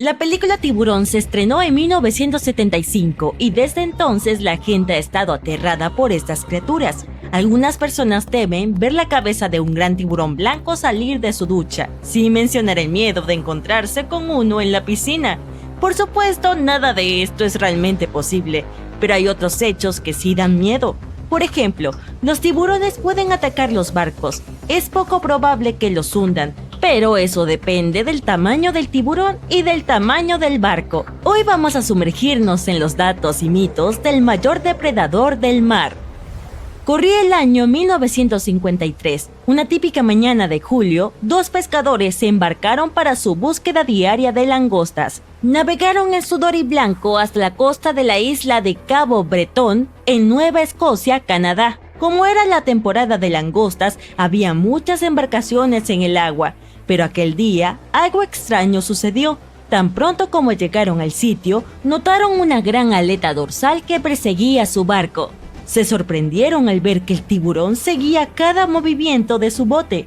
La película Tiburón se estrenó en 1975 y desde entonces la gente ha estado aterrada por estas criaturas. Algunas personas temen ver la cabeza de un gran tiburón blanco salir de su ducha, sin mencionar el miedo de encontrarse con uno en la piscina. Por supuesto, nada de esto es realmente posible, pero hay otros hechos que sí dan miedo. Por ejemplo, los tiburones pueden atacar los barcos. Es poco probable que los hundan, pero eso depende del tamaño del tiburón y del tamaño del barco. Hoy vamos a sumergirnos en los datos y mitos del mayor depredador del mar. Corría el año 1953. Una típica mañana de julio, dos pescadores se embarcaron para su búsqueda diaria de langostas. Navegaron en su dory blanco hasta la costa de la isla de Cabo Bretón, en Nueva Escocia, Canadá. Como era la temporada de langostas, había muchas embarcaciones en el agua, pero aquel día algo extraño sucedió. Tan pronto como llegaron al sitio, notaron una gran aleta dorsal que perseguía su barco. Se sorprendieron al ver que el tiburón seguía cada movimiento de su bote.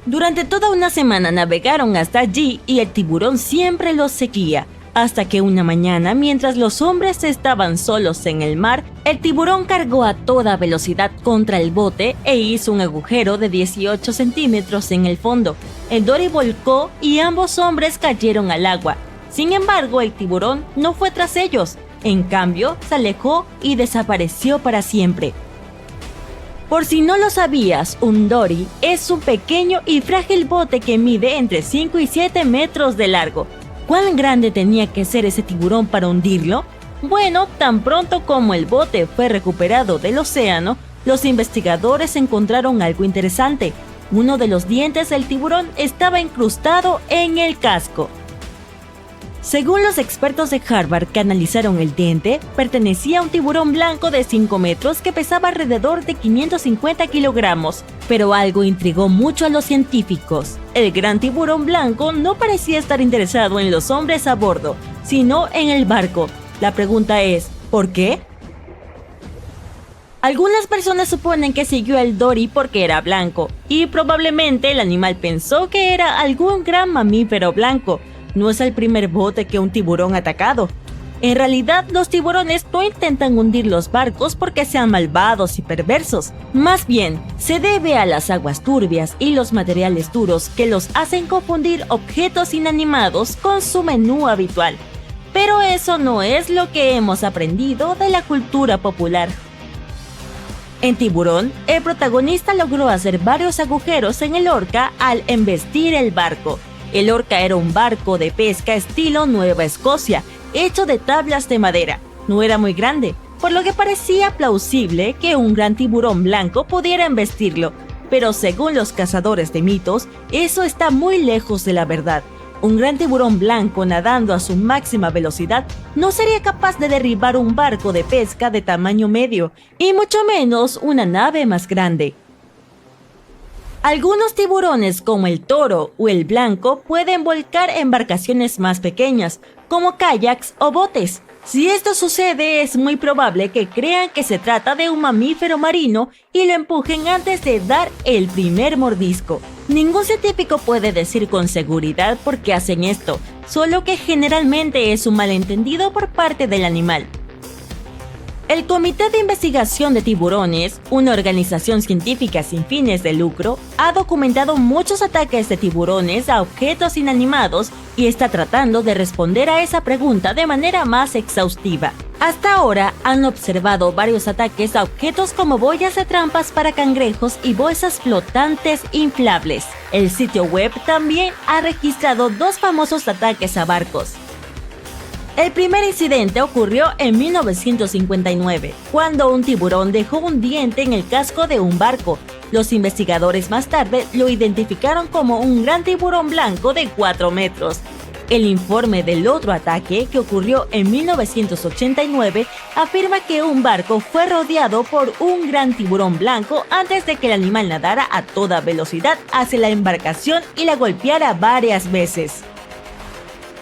Durante toda una semana navegaron hasta allí y el tiburón siempre los seguía, hasta que una mañana, mientras los hombres estaban solos en el mar, el tiburón cargó a toda velocidad contra el bote e hizo un agujero de 18 centímetros en el fondo. El dory volcó y ambos hombres cayeron al agua. Sin embargo, el tiburón no fue tras ellos. En cambio, se alejó y desapareció para siempre. Por si no lo sabías, un dory es un pequeño y frágil bote que mide entre 5 y 7 metros de largo. ¿Cuán grande tenía que ser ese tiburón para hundirlo? Bueno, tan pronto como el bote fue recuperado del océano, los investigadores encontraron algo interesante. Uno de los dientes del tiburón estaba incrustado en el casco. Según los expertos de Harvard que analizaron el diente, pertenecía a un tiburón blanco de 5 metros que pesaba alrededor de 550 kilogramos. Pero algo intrigó mucho a los científicos. El gran tiburón blanco no parecía estar interesado en los hombres a bordo, sino en el barco. La pregunta es, ¿por qué? Algunas personas suponen que siguió el dory porque era blanco, y probablemente el animal pensó que era algún gran mamífero blanco. No es el primer bote que un tiburón ha atacado. En realidad, los tiburones no intentan hundir los barcos porque sean malvados y perversos. Más bien, se debe a las aguas turbias y los materiales duros que los hacen confundir objetos inanimados con su menú habitual. Pero eso no es lo que hemos aprendido de la cultura popular. En Tiburón, el protagonista logró hacer varios agujeros en el orca al embestir el barco. El orca era un barco de pesca estilo Nueva Escocia, hecho de tablas de madera. No era muy grande, por lo que parecía plausible que un gran tiburón blanco pudiera embestirlo. Pero según los cazadores de mitos, eso está muy lejos de la verdad. Un gran tiburón blanco nadando a su máxima velocidad no sería capaz de derribar un barco de pesca de tamaño medio, y mucho menos una nave más grande. Algunos tiburones como el toro o el blanco pueden volcar embarcaciones más pequeñas, como kayaks o botes. Si esto sucede, es muy probable que crean que se trata de un mamífero marino y lo empujen antes de dar el primer mordisco. Ningún científico puede decir con seguridad por qué hacen esto, solo que generalmente es un malentendido por parte del animal. El Comité de Investigación de Tiburones, una organización científica sin fines de lucro, ha documentado muchos ataques de tiburones a objetos inanimados y está tratando de responder a esa pregunta de manera más exhaustiva. Hasta ahora han observado varios ataques a objetos como boyas de trampas para cangrejos y bolsas flotantes inflables. El sitio web también ha registrado 2 famosos ataques a barcos. El primer incidente ocurrió en 1959, cuando un tiburón dejó un diente en el casco de un barco. Los investigadores más tarde lo identificaron como un gran tiburón blanco de 4 metros. El informe del otro ataque, que ocurrió en 1989, afirma que un barco fue rodeado por un gran tiburón blanco antes de que el animal nadara a toda velocidad hacia la embarcación y la golpeara varias veces.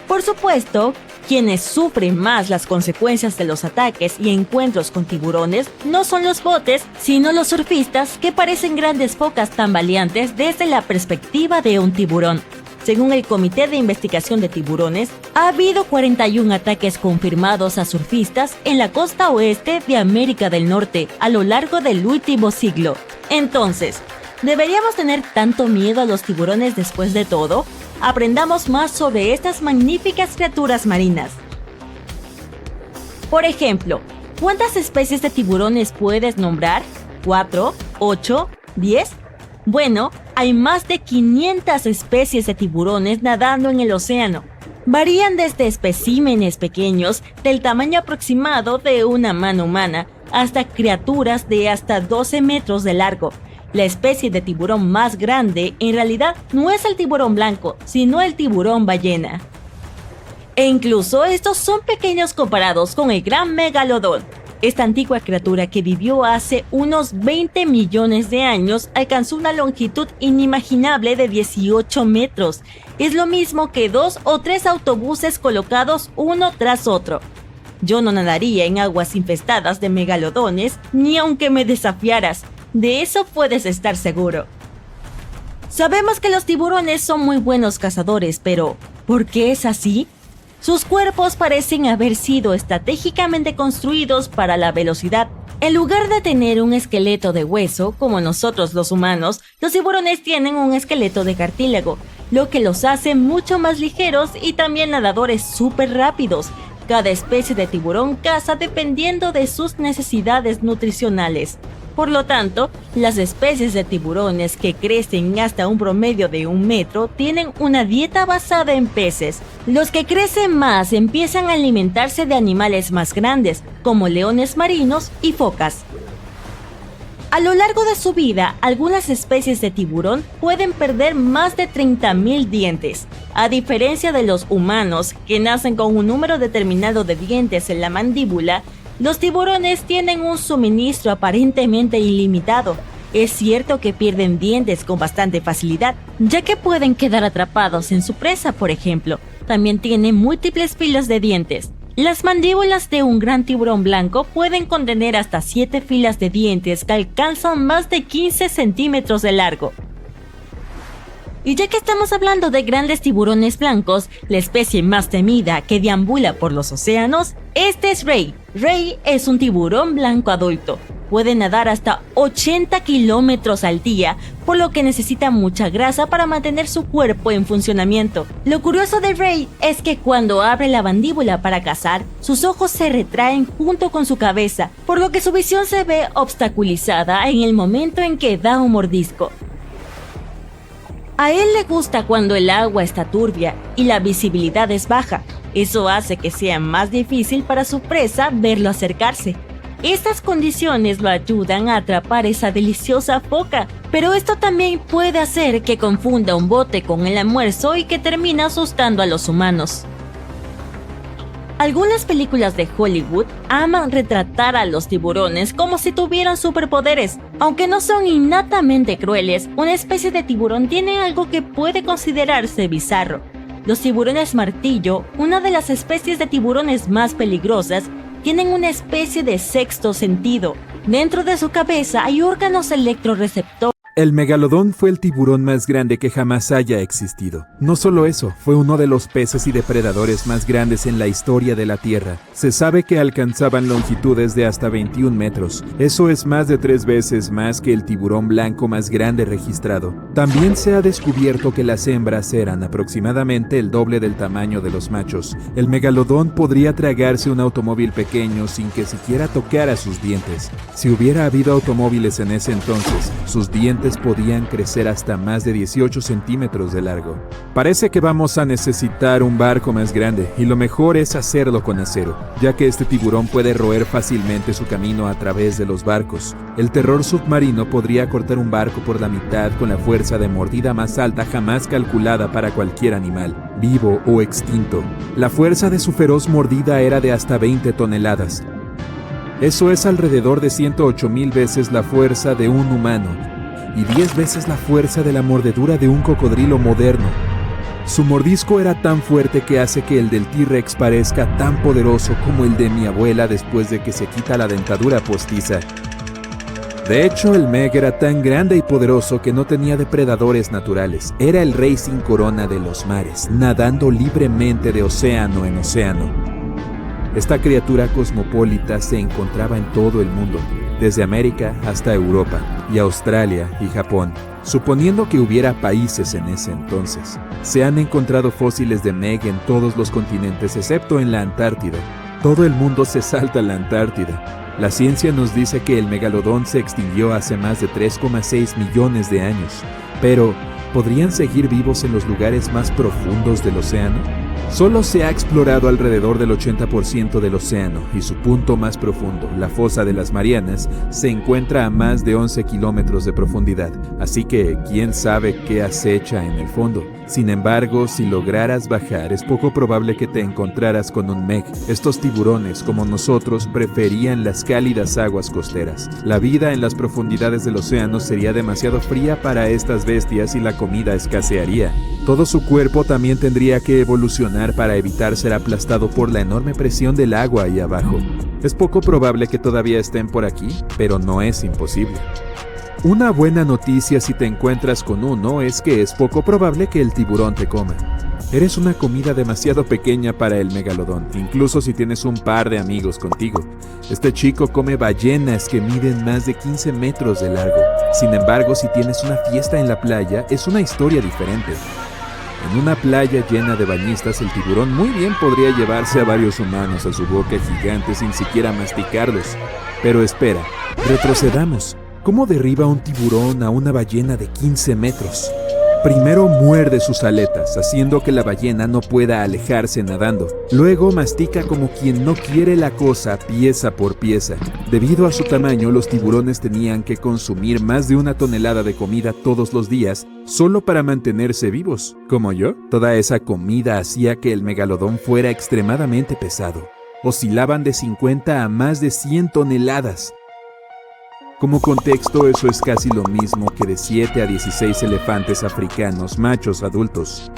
Por supuesto, quienes sufren más las consecuencias de los ataques y encuentros con tiburones no son los botes, sino los surfistas que parecen grandes focas tambaleantes desde la perspectiva de un tiburón. Según el Comité de Investigación de Tiburones, ha habido 41 ataques confirmados a surfistas en la costa oeste de América del Norte a lo largo del último siglo. Entonces, ¿deberíamos tener tanto miedo a los tiburones después de todo? Aprendamos más sobre estas magníficas criaturas marinas. Por ejemplo, ¿cuántas especies de tiburones puedes nombrar? ¿4? ¿8? ¿10? Bueno, hay más de 500 especies de tiburones nadando en el océano. Varían desde especímenes pequeños del tamaño aproximado de una mano humana hasta criaturas de hasta 12 metros de largo. La especie de tiburón más grande en realidad no es el tiburón blanco, sino el tiburón ballena. E incluso estos son pequeños comparados con el gran megalodón. Esta antigua criatura que vivió hace unos 20 millones de años alcanzó una longitud inimaginable de 18 metros. Es lo mismo que 2 o 3 autobuses colocados uno tras otro. Yo no nadaría en aguas infestadas de megalodones ni aunque me desafiaras. De eso puedes estar seguro. Sabemos que los tiburones son muy buenos cazadores, pero ¿por qué es así? Sus cuerpos parecen haber sido estratégicamente construidos para la velocidad. En lugar de tener un esqueleto de hueso, como nosotros los humanos, los tiburones tienen un esqueleto de cartílago, lo que los hace mucho más ligeros y también nadadores súper rápidos. Cada especie de tiburón caza dependiendo de sus necesidades nutricionales. Por lo tanto, las especies de tiburones que crecen hasta un promedio de 1 metro tienen una dieta basada en peces. Los que crecen más empiezan a alimentarse de animales más grandes, como leones marinos y focas. A lo largo de su vida, algunas especies de tiburón pueden perder más de 30.000 dientes. A diferencia de los humanos, que nacen con un número determinado de dientes en la mandíbula, los tiburones tienen un suministro aparentemente ilimitado. Es cierto que pierden dientes con bastante facilidad, ya que pueden quedar atrapados en su presa, por ejemplo. También tienen múltiples filas de dientes. Las mandíbulas de un gran tiburón blanco pueden contener hasta 7 filas de dientes que alcanzan más de 15 centímetros de largo. Y ya que estamos hablando de grandes tiburones blancos, la especie más temida que deambula por los océanos, este es Ray. Ray es un tiburón blanco adulto. Puede nadar hasta 80 kilómetros al día, por lo que necesita mucha grasa para mantener su cuerpo en funcionamiento. Lo curioso de Ray es que cuando abre la mandíbula para cazar, sus ojos se retraen junto con su cabeza, por lo que su visión se ve obstaculizada en el momento en que da un mordisco. A él le gusta cuando el agua está turbia y la visibilidad es baja. Eso hace que sea más difícil para su presa verlo acercarse. Estas condiciones lo ayudan a atrapar esa deliciosa foca, pero esto también puede hacer que confunda un bote con el almuerzo y que termine asustando a los humanos. Algunas películas de Hollywood aman retratar a los tiburones como si tuvieran superpoderes. Aunque no son innatamente crueles, una especie de tiburón tiene algo que puede considerarse bizarro. Los tiburones martillo, una de las especies de tiburones más peligrosas, tienen una especie de sexto sentido. Dentro de su cabeza hay órganos electroreceptores. El megalodón fue el tiburón más grande que jamás haya existido. No solo eso, fue uno de los peces y depredadores más grandes en la historia de la Tierra. Se sabe que alcanzaban longitudes de hasta 21 metros. Eso es más de 3 veces más que el tiburón blanco más grande registrado. También se ha descubierto que las hembras eran aproximadamente el doble del tamaño de los machos. El megalodón podría tragarse un automóvil pequeño sin que siquiera tocara sus dientes. Si hubiera habido automóviles en ese entonces, sus dientes podían crecer hasta más de 18 centímetros de largo. Parece que vamos a necesitar un barco más grande, y lo mejor es hacerlo con acero, ya que este tiburón puede roer fácilmente su camino a través de los barcos. El terror submarino podría cortar un barco por la mitad con la fuerza de mordida más alta jamás calculada para cualquier animal, vivo o extinto. La fuerza de su feroz mordida era de hasta 20 toneladas. Eso es alrededor de 108,000 veces la fuerza de un humano, y 10 veces la fuerza de la mordedura de un cocodrilo moderno. Su mordisco era tan fuerte que hace que el del T-Rex parezca tan poderoso como el de mi abuela después de que se quita la dentadura postiza. De hecho, el Meg era tan grande y poderoso que no tenía depredadores naturales. Era el rey sin corona de los mares, nadando libremente de océano en océano. Esta criatura cosmopolita se encontraba en todo el mundo, desde América hasta Europa, y Australia y Japón, suponiendo que hubiera países en ese entonces. Se han encontrado fósiles de Meg en todos los continentes excepto en la Antártida. Todo el mundo se salta a la Antártida. La ciencia nos dice que el megalodón se extinguió hace más de 3,6 millones de años, pero ¿podrían seguir vivos en los lugares más profundos del océano? Solo se ha explorado alrededor del 80% del océano y su punto más profundo, la fosa de las Marianas, se encuentra a más de 11 kilómetros de profundidad, así que quién sabe qué acecha en el fondo. Sin embargo, si lograras bajar, es poco probable que te encontraras con un Meg. Estos tiburones, como nosotros, preferían las cálidas aguas costeras. La vida en las profundidades del océano sería demasiado fría para estas bestias y la comida escasearía. Todo su cuerpo también tendría que evolucionar para evitar ser aplastado por la enorme presión del agua ahí abajo. Es poco probable que todavía estén por aquí, pero no es imposible. Una buena noticia si te encuentras con uno es que es poco probable que el tiburón te coma. Eres una comida demasiado pequeña para el megalodón, incluso si tienes un par de amigos contigo. Este chico come ballenas que miden más de 15 metros de largo. Sin embargo, si tienes una fiesta en la playa, es una historia diferente. En una playa llena de bañistas, el tiburón muy bien podría llevarse a varios humanos a su boca gigante sin siquiera masticarlos. Pero espera, retrocedamos. ¿Cómo derriba un tiburón a una ballena de 15 metros? Primero muerde sus aletas, haciendo que la ballena no pueda alejarse nadando. Luego mastica como quien no quiere la cosa, pieza por pieza. Debido a su tamaño, los tiburones tenían que consumir más de 1 tonelada de comida todos los días, solo para mantenerse vivos. Como yo, toda esa comida hacía que el megalodón fuera extremadamente pesado. Oscilaban de 50 a más de 100 toneladas. Como contexto, eso es casi lo mismo que de 7 a 16 elefantes africanos machos adultos.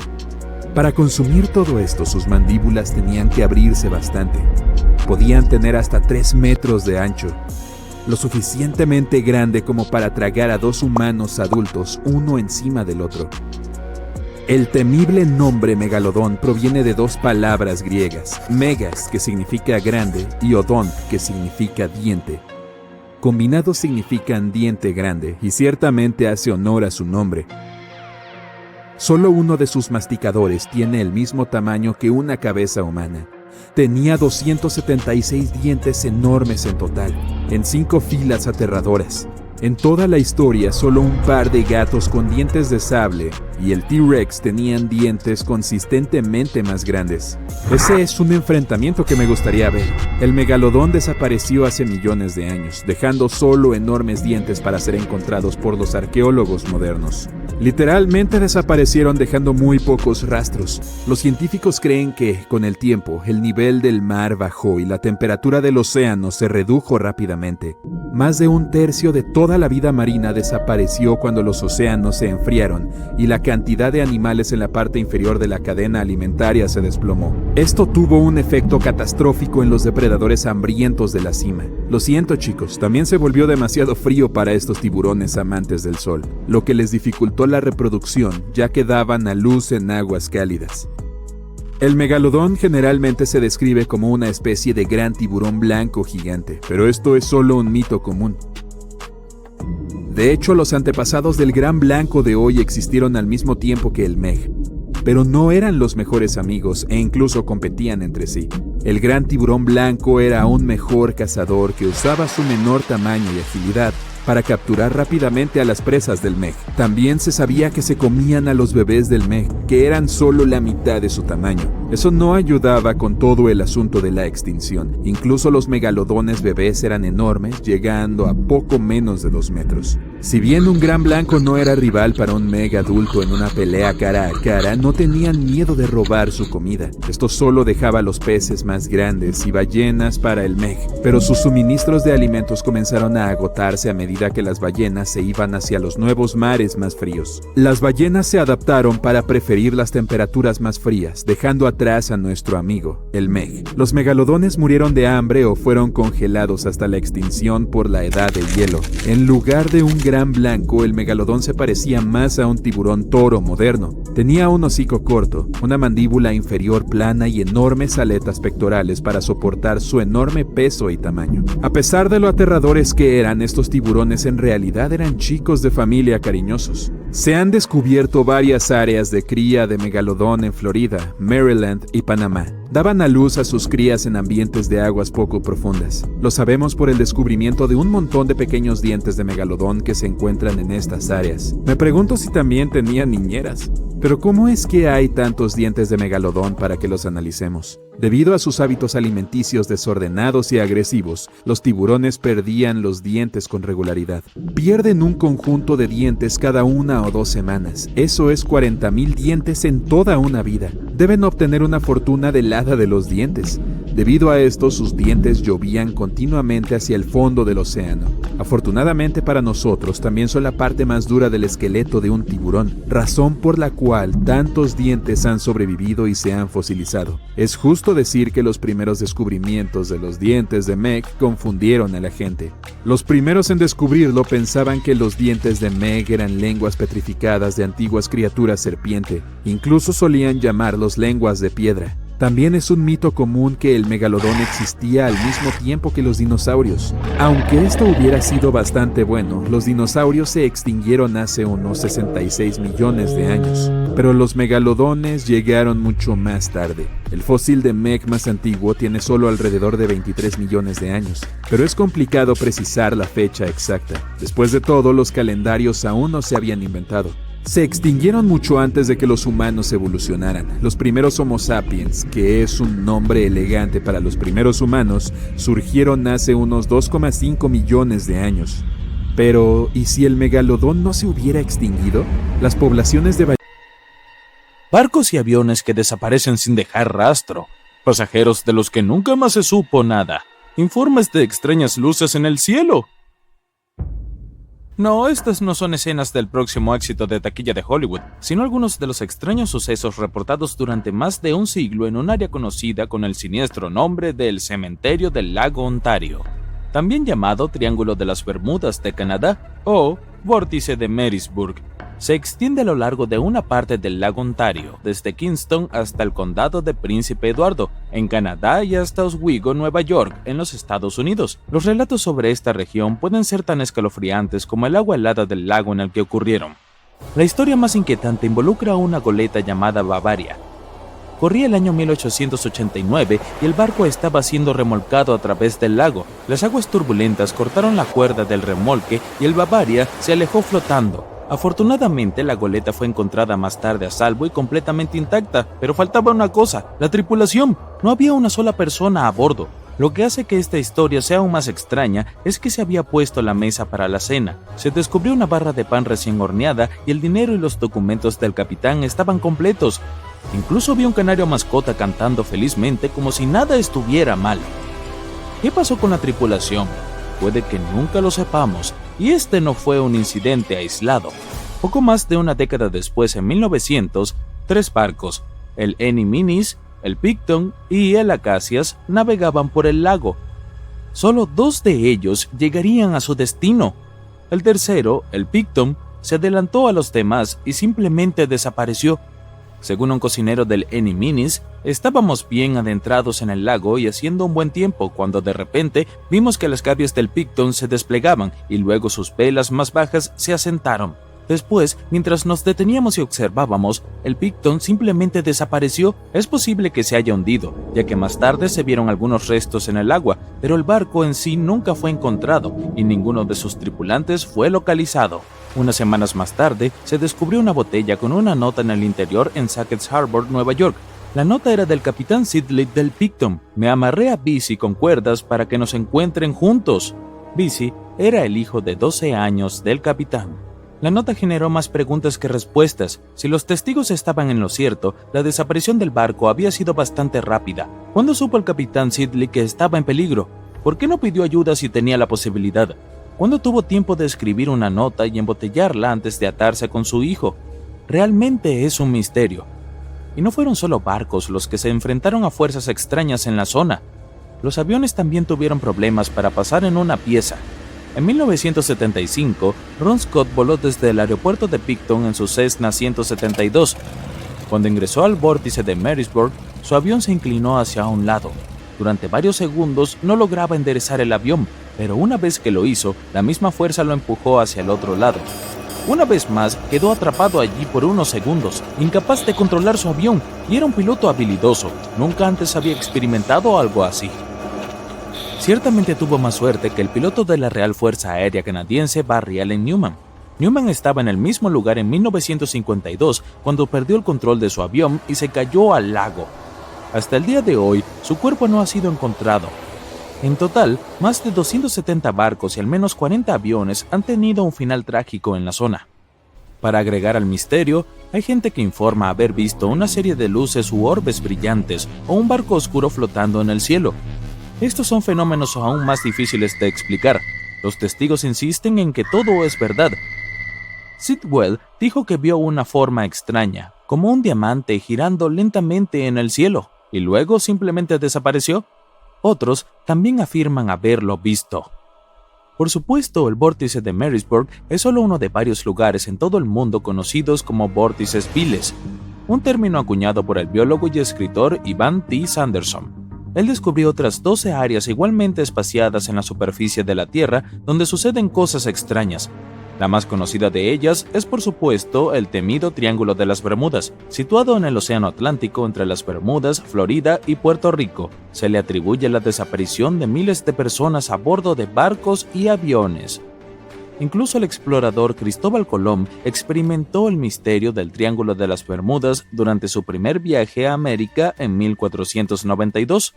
Para consumir todo esto, sus mandíbulas tenían que abrirse bastante. Podían tener hasta 3 metros de ancho, lo suficientemente grande como para tragar a 2 humanos adultos, uno encima del otro. El temible nombre megalodón proviene de 2 palabras griegas, megas, que significa grande, y odón, que significa diente. Combinados significan diente grande y ciertamente hace honor a su nombre. Solo uno de sus masticadores tiene el mismo tamaño que una cabeza humana. Tenía 276 dientes enormes en total, en 5 filas aterradoras. En toda la historia, solo un par de gatos con dientes de sable y el T-Rex tenían dientes consistentemente más grandes. Ese es un enfrentamiento que me gustaría ver. El megalodón desapareció hace millones de años, dejando solo enormes dientes para ser encontrados por los arqueólogos modernos. Literalmente desaparecieron dejando muy pocos rastros. Los científicos creen que, con el tiempo, el nivel del mar bajó y la temperatura del océano se redujo rápidamente. Más de 1/3 de toda la vida marina desapareció cuando los océanos se enfriaron y la cantidad de animales en la parte inferior de la cadena alimentaria se desplomó. Esto tuvo un efecto catastrófico en los depredadores hambrientos de la cima. Lo siento, chicos, también se volvió demasiado frío para estos tiburones amantes del sol, lo que les dificultó la reproducción, ya que daban a luz en aguas cálidas. El megalodón generalmente se describe como una especie de gran tiburón blanco gigante, pero esto es solo un mito común. De hecho, los antepasados del gran blanco de hoy existieron al mismo tiempo que el Meg, pero no eran los mejores amigos e incluso competían entre sí. El gran tiburón blanco era un mejor cazador que usaba su menor tamaño y agilidad para capturar rápidamente a las presas del Meg. También se sabía que se comían a los bebés del Meg, que eran solo la mitad de su tamaño. Eso no ayudaba con todo el asunto de la extinción. Incluso los megalodones bebés eran enormes, llegando a poco menos de 2 metros. Si bien un gran blanco no era rival para un Meg adulto en una pelea cara a cara, no tenían miedo de robar su comida. Esto solo dejaba a los peces más grandes y ballenas para el Meg, pero sus suministros de alimentos comenzaron a agotarse a medida que las ballenas se iban hacia los nuevos mares más fríos. Las ballenas se adaptaron para preferir las temperaturas más frías, dejando a atrás a nuestro amigo, el Meg. Los megalodones murieron de hambre o fueron congelados hasta la extinción por la edad de hielo. En lugar de un gran blanco, el megalodón se parecía más a un tiburón toro moderno. Tenía un hocico corto, una mandíbula inferior plana y enormes aletas pectorales para soportar su enorme peso y tamaño. A pesar de lo aterradores que eran, estos tiburones en realidad eran chicos de familia cariñosos. Se han descubierto varias áreas de cría de megalodón en Florida, Maryland y Panamá. Daban a luz a sus crías en ambientes de aguas poco profundas. Lo sabemos por el descubrimiento de un montón de pequeños dientes de megalodón que se encuentran en estas áreas. Me pregunto si también tenían niñeras. Pero ¿cómo es que hay tantos dientes de megalodón para que los analicemos? Debido a sus hábitos alimenticios desordenados y agresivos, los tiburones perdían los dientes con regularidad. Pierden un conjunto de dientes cada 1 o 2 semanas. Eso es 40,000 dientes en toda una vida. Deben obtener una fortuna del hada de los dientes. Debido a esto, sus dientes llovían continuamente hacia el fondo del océano. Afortunadamente para nosotros, también son la parte más dura del esqueleto de un tiburón, razón por la cual tantos dientes han sobrevivido y se han fosilizado. Es justo decir que los primeros descubrimientos de los dientes de Meg confundieron a la gente. Los primeros en descubrirlo pensaban que los dientes de Meg eran lenguas petrificadas de antiguas criaturas serpiente. Incluso solían llamarlos lenguas de piedra. También es un mito común que el megalodón existía al mismo tiempo que los dinosaurios. Aunque esto hubiera sido bastante bueno, los dinosaurios se extinguieron hace unos 66 millones de años. Pero los megalodones llegaron mucho más tarde. El fósil de Meg más antiguo tiene solo alrededor de 23 millones de años, pero es complicado precisar la fecha exacta. Después de todo, los calendarios aún no se habían inventado. Se extinguieron mucho antes de que los humanos evolucionaran. Los primeros Homo sapiens, que es un nombre elegante para los primeros humanos, surgieron hace unos 2,5 millones de años. Pero, ¿y si el megalodón no se hubiera extinguido? Las poblaciones de barcos y aviones que desaparecen sin dejar rastro, pasajeros de los que nunca más se supo nada, informes de extrañas luces en el cielo. No, estas no son escenas del próximo éxito de taquilla de Hollywood, sino algunos de los extraños sucesos reportados durante más de un siglo en un área conocida con el siniestro nombre del Cementerio del Lago Ontario, también llamado Triángulo de las Bermudas de Canadá o Vórtice de Marysburg. Se extiende a lo largo de una parte del lago Ontario, desde Kingston hasta el condado de Príncipe Eduardo, en Canadá, y hasta Oswego, Nueva York, en los Estados Unidos. Los relatos sobre esta región pueden ser tan escalofriantes como el agua helada del lago en el que ocurrieron. La historia más inquietante involucra a una goleta llamada Bavaria. Corría el año 1889 y el barco estaba siendo remolcado a través del lago. Las aguas turbulentas cortaron la cuerda del remolque y el Bavaria se alejó flotando. Afortunadamente, la goleta fue encontrada más tarde a salvo y completamente intacta, pero faltaba una cosa: la tripulación. No había una sola persona a bordo. Lo que hace que esta historia sea aún más extraña es que se había puesto la mesa para la cena. Se descubrió una barra de pan recién horneada y el dinero y los documentos del capitán estaban completos. Incluso vi un canario mascota cantando felizmente como si nada estuviera mal. ¿Qué pasó con la tripulación? Puede que nunca lo sepamos, y este no fue un incidente aislado. Poco más de una década después, en 1900, 3 barcos, el Eni Minis, el Picton y el Acacias, navegaban por el lago. Solo 2 de ellos llegarían a su destino. El tercero, el Picton, se adelantó a los demás y simplemente desapareció. Según un cocinero del Eni Minis, estábamos bien adentrados en el lago y haciendo un buen tiempo cuando de repente vimos que las gavias del Picton se desplegaban y luego sus velas más bajas se asentaron. Después, mientras nos deteníamos y observábamos, el Picton simplemente desapareció. Es posible que se haya hundido, ya que más tarde se vieron algunos restos en el agua, pero el barco en sí nunca fue encontrado y ninguno de sus tripulantes fue localizado. Unas semanas más tarde, se descubrió una botella con una nota en el interior en Sackett's Harbor, Nueva York. La nota era del capitán Sidley del Picton. Me amarré a Busy con cuerdas para que nos encuentren juntos. Busy era el hijo de 12 años del capitán. La nota generó más preguntas que respuestas. Si los testigos estaban en lo cierto, la desaparición del barco había sido bastante rápida. ¿Cuándo supo el capitán Sidley que estaba en peligro? ¿Por qué no pidió ayuda si tenía la posibilidad? ¿Cuándo tuvo tiempo de escribir una nota y embotellarla antes de atarse con su hijo? Realmente es un misterio. Y no fueron solo barcos los que se enfrentaron a fuerzas extrañas en la zona. Los aviones también tuvieron problemas para pasar en una pieza. En 1975, Ron Scott voló desde el aeropuerto de Picton en su Cessna 172. Cuando ingresó al vórtice de Marysburg, su avión se inclinó hacia un lado. Durante varios segundos no lograba enderezar el avión, pero una vez que lo hizo, la misma fuerza lo empujó hacia el otro lado. Una vez más, quedó atrapado allí por unos segundos, incapaz de controlar su avión, y era un piloto habilidoso. Nunca antes había experimentado algo así. Ciertamente tuvo más suerte que el piloto de la Real Fuerza Aérea Canadiense Barry Allen Newman. Newman estaba en el mismo lugar en 1952 cuando perdió el control de su avión y se cayó al lago. Hasta el día de hoy, su cuerpo no ha sido encontrado. En total, más de 270 barcos y al menos 40 aviones han tenido un final trágico en la zona. Para agregar al misterio, hay gente que informa haber visto una serie de luces u orbes brillantes o un barco oscuro flotando en el cielo. Estos son fenómenos aún más difíciles de explicar. Los testigos insisten en que todo es verdad. Sitwell dijo que vio una forma extraña, como un diamante girando lentamente en el cielo, y luego simplemente desapareció. Otros también afirman haberlo visto. Por supuesto, el vórtice de Marysburg es solo uno de varios lugares en todo el mundo conocidos como vórtices viles, un término acuñado por el biólogo y escritor Ivan T. Sanderson. Él descubrió otras 12 áreas igualmente espaciadas en la superficie de la Tierra donde suceden cosas extrañas. La más conocida de ellas es, por supuesto, el temido Triángulo de las Bermudas, situado en el Océano Atlántico entre las Bermudas, Florida y Puerto Rico. Se le atribuye la desaparición de miles de personas a bordo de barcos y aviones. Incluso el explorador Cristóbal Colón experimentó el misterio del Triángulo de las Bermudas durante su primer viaje a América en 1492.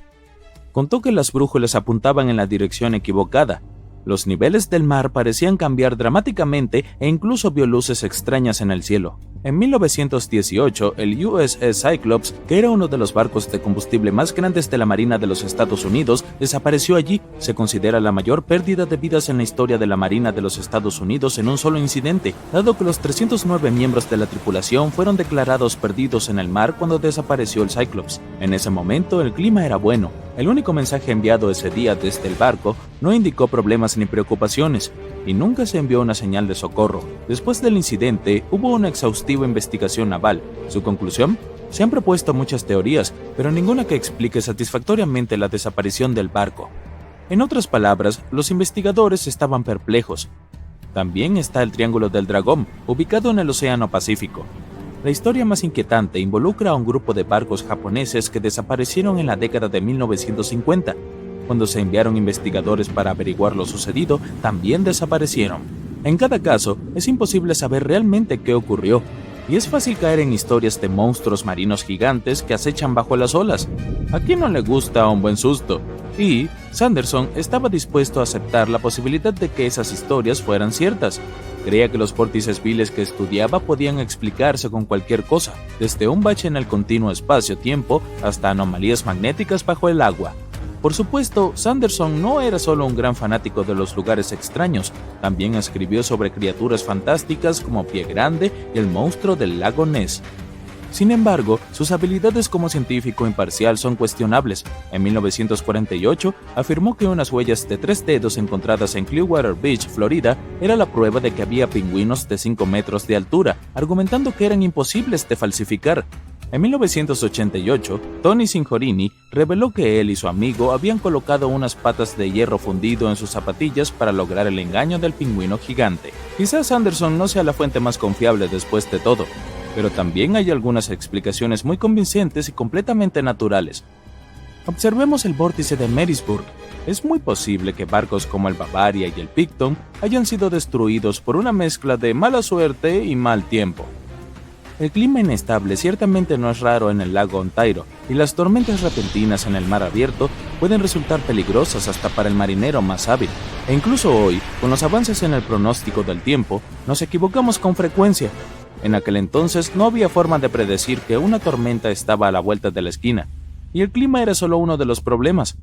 Contó que las brújulas apuntaban en la dirección equivocada. Los niveles del mar parecían cambiar dramáticamente e incluso vio luces extrañas en el cielo. En 1918, el USS Cyclops, que era uno de los barcos de combustible más grandes de la Marina de los Estados Unidos, desapareció allí. Se considera la mayor pérdida de vidas en la historia de la Marina de los Estados Unidos en un solo incidente, dado que los 309 miembros de la tripulación fueron declarados perdidos en el mar cuando desapareció el Cyclops. En ese momento, el clima era bueno. El único mensaje enviado ese día desde el barco no indicó problemas ni preocupaciones, y nunca se envió una señal de socorro. Después del incidente, hubo una exhaustiva investigación naval. ¿Su conclusión? Se han propuesto muchas teorías, pero ninguna que explique satisfactoriamente la desaparición del barco. En otras palabras, los investigadores estaban perplejos. También está el Triángulo del Dragón, ubicado en el Océano Pacífico. La historia más inquietante involucra a un grupo de barcos japoneses que desaparecieron en la década de 1950. Cuando se enviaron investigadores para averiguar lo sucedido, también desaparecieron. En cada caso, es imposible saber realmente qué ocurrió, y es fácil caer en historias de monstruos marinos gigantes que acechan bajo las olas. ¿A quién no le gusta un buen susto? Y Sanderson estaba dispuesto a aceptar la posibilidad de que esas historias fueran ciertas. Creía que los vórtices viles que estudiaba podían explicarse con cualquier cosa, desde un bache en el continuo espacio-tiempo hasta anomalías magnéticas bajo el agua. Por supuesto, Sanderson no era solo un gran fanático de los lugares extraños, también escribió sobre criaturas fantásticas como Pie Grande y el monstruo del lago Ness. Sin embargo, sus habilidades como científico imparcial son cuestionables. En 1948, afirmó que unas huellas de 3 dedos encontradas en Clearwater Beach, Florida, era la prueba de que había pingüinos de 5 metros de altura, argumentando que eran imposibles de falsificar. En 1988, Tony Sinjorini reveló que él y su amigo habían colocado unas patas de hierro fundido en sus zapatillas para lograr el engaño del pingüino gigante. Quizás Anderson no sea la fuente más confiable después de todo, pero también hay algunas explicaciones muy convincentes y completamente naturales. Observemos el vórtice de Marysburg. Es muy posible que barcos como el Bavaria y el Picton hayan sido destruidos por una mezcla de mala suerte y mal tiempo. El clima inestable ciertamente no es raro en el lago Ontario, y las tormentas repentinas en el mar abierto pueden resultar peligrosas hasta para el marinero más hábil. E incluso hoy, con los avances en el pronóstico del tiempo, nos equivocamos con frecuencia. En aquel entonces no había forma de predecir que una tormenta estaba a la vuelta de la esquina, y el clima era solo uno de los problemas.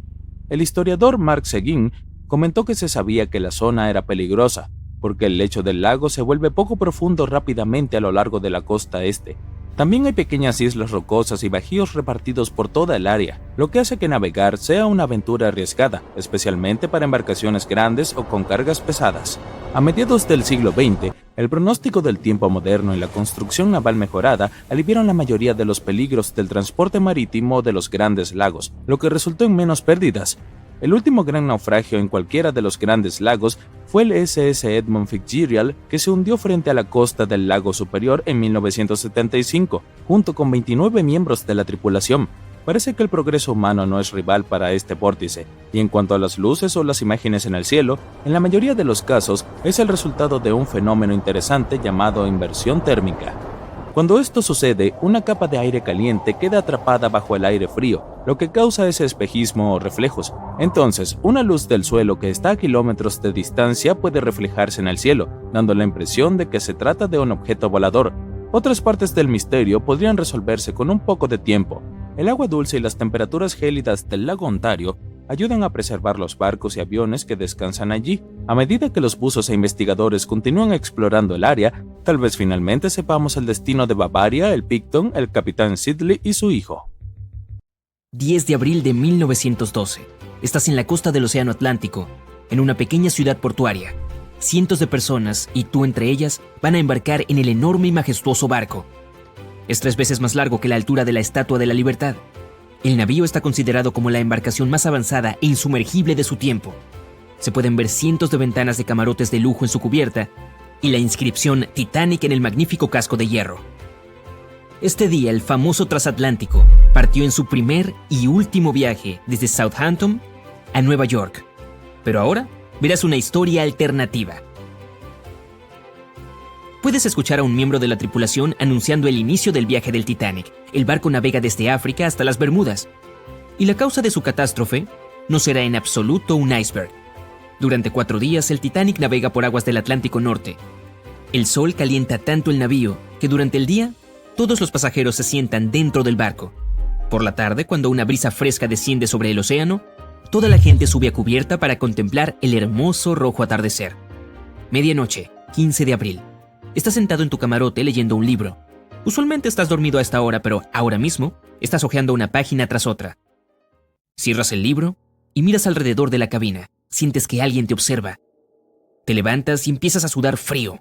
El historiador Mark Seguin comentó que se sabía que la zona era peligrosa, porque el lecho del lago se vuelve poco profundo rápidamente a lo largo de la costa este. También hay pequeñas islas rocosas y bajíos repartidos por toda el área, lo que hace que navegar sea una aventura arriesgada, especialmente para embarcaciones grandes o con cargas pesadas. A mediados del siglo XX, el pronóstico del tiempo moderno y la construcción naval mejorada aliviaron la mayoría de los peligros del transporte marítimo de los grandes lagos, lo que resultó en menos pérdidas. El último gran naufragio en cualquiera de los grandes lagos fue el SS Edmund Fitzgerald, que se hundió frente a la costa del lago Superior en 1975, junto con 29 miembros de la tripulación. Parece que el progreso humano no es rival para este vórtice, y en cuanto a las luces o las imágenes en el cielo, en la mayoría de los casos es el resultado de un fenómeno interesante llamado inversión térmica. Cuando esto sucede, una capa de aire caliente queda atrapada bajo el aire frío, lo que causa ese espejismo o reflejos. Entonces, una luz del suelo que está a kilómetros de distancia puede reflejarse en el cielo, dando la impresión de que se trata de un objeto volador. Otras partes del misterio podrían resolverse con un poco de tiempo. El agua dulce y las temperaturas gélidas del lago Ontario ayudan a preservar los barcos y aviones que descansan allí. A medida que los buzos e investigadores continúan explorando el área, tal vez finalmente sepamos el destino de Bavaria, el Picton, el capitán Sidley y su hijo. 10 de abril de 1912. Estás en la costa del Océano Atlántico, en una pequeña ciudad portuaria. Cientos de personas, y tú entre ellas, van a embarcar en el enorme y majestuoso barco. Es 3 veces más largo que la altura de la Estatua de la Libertad. El navío está considerado como la embarcación más avanzada e insumergible de su tiempo. Se pueden ver cientos de ventanas de camarotes de lujo en su cubierta y la inscripción Titanic en el magnífico casco de hierro. Este día, el famoso transatlántico partió en su primer y último viaje desde Southampton a Nueva York. Pero ahora verás una historia alternativa. Puedes escuchar a un miembro de la tripulación anunciando el inicio del viaje del Titanic. El barco navega desde África hasta las Bermudas. Y la causa de su catástrofe no será en absoluto un iceberg. Durante 4 días, el Titanic navega por aguas del Atlántico Norte. El sol calienta tanto el navío que durante el día, todos los pasajeros se sientan dentro del barco. Por la tarde, cuando una brisa fresca desciende sobre el océano, toda la gente sube a cubierta para contemplar el hermoso rojo atardecer. Medianoche, 15 de abril. Estás sentado en tu camarote leyendo un libro. Usualmente estás dormido a esta hora, pero ahora mismo estás hojeando una página tras otra. Cierras el libro y miras alrededor de la cabina. Sientes que alguien te observa. Te levantas y empiezas a sudar frío.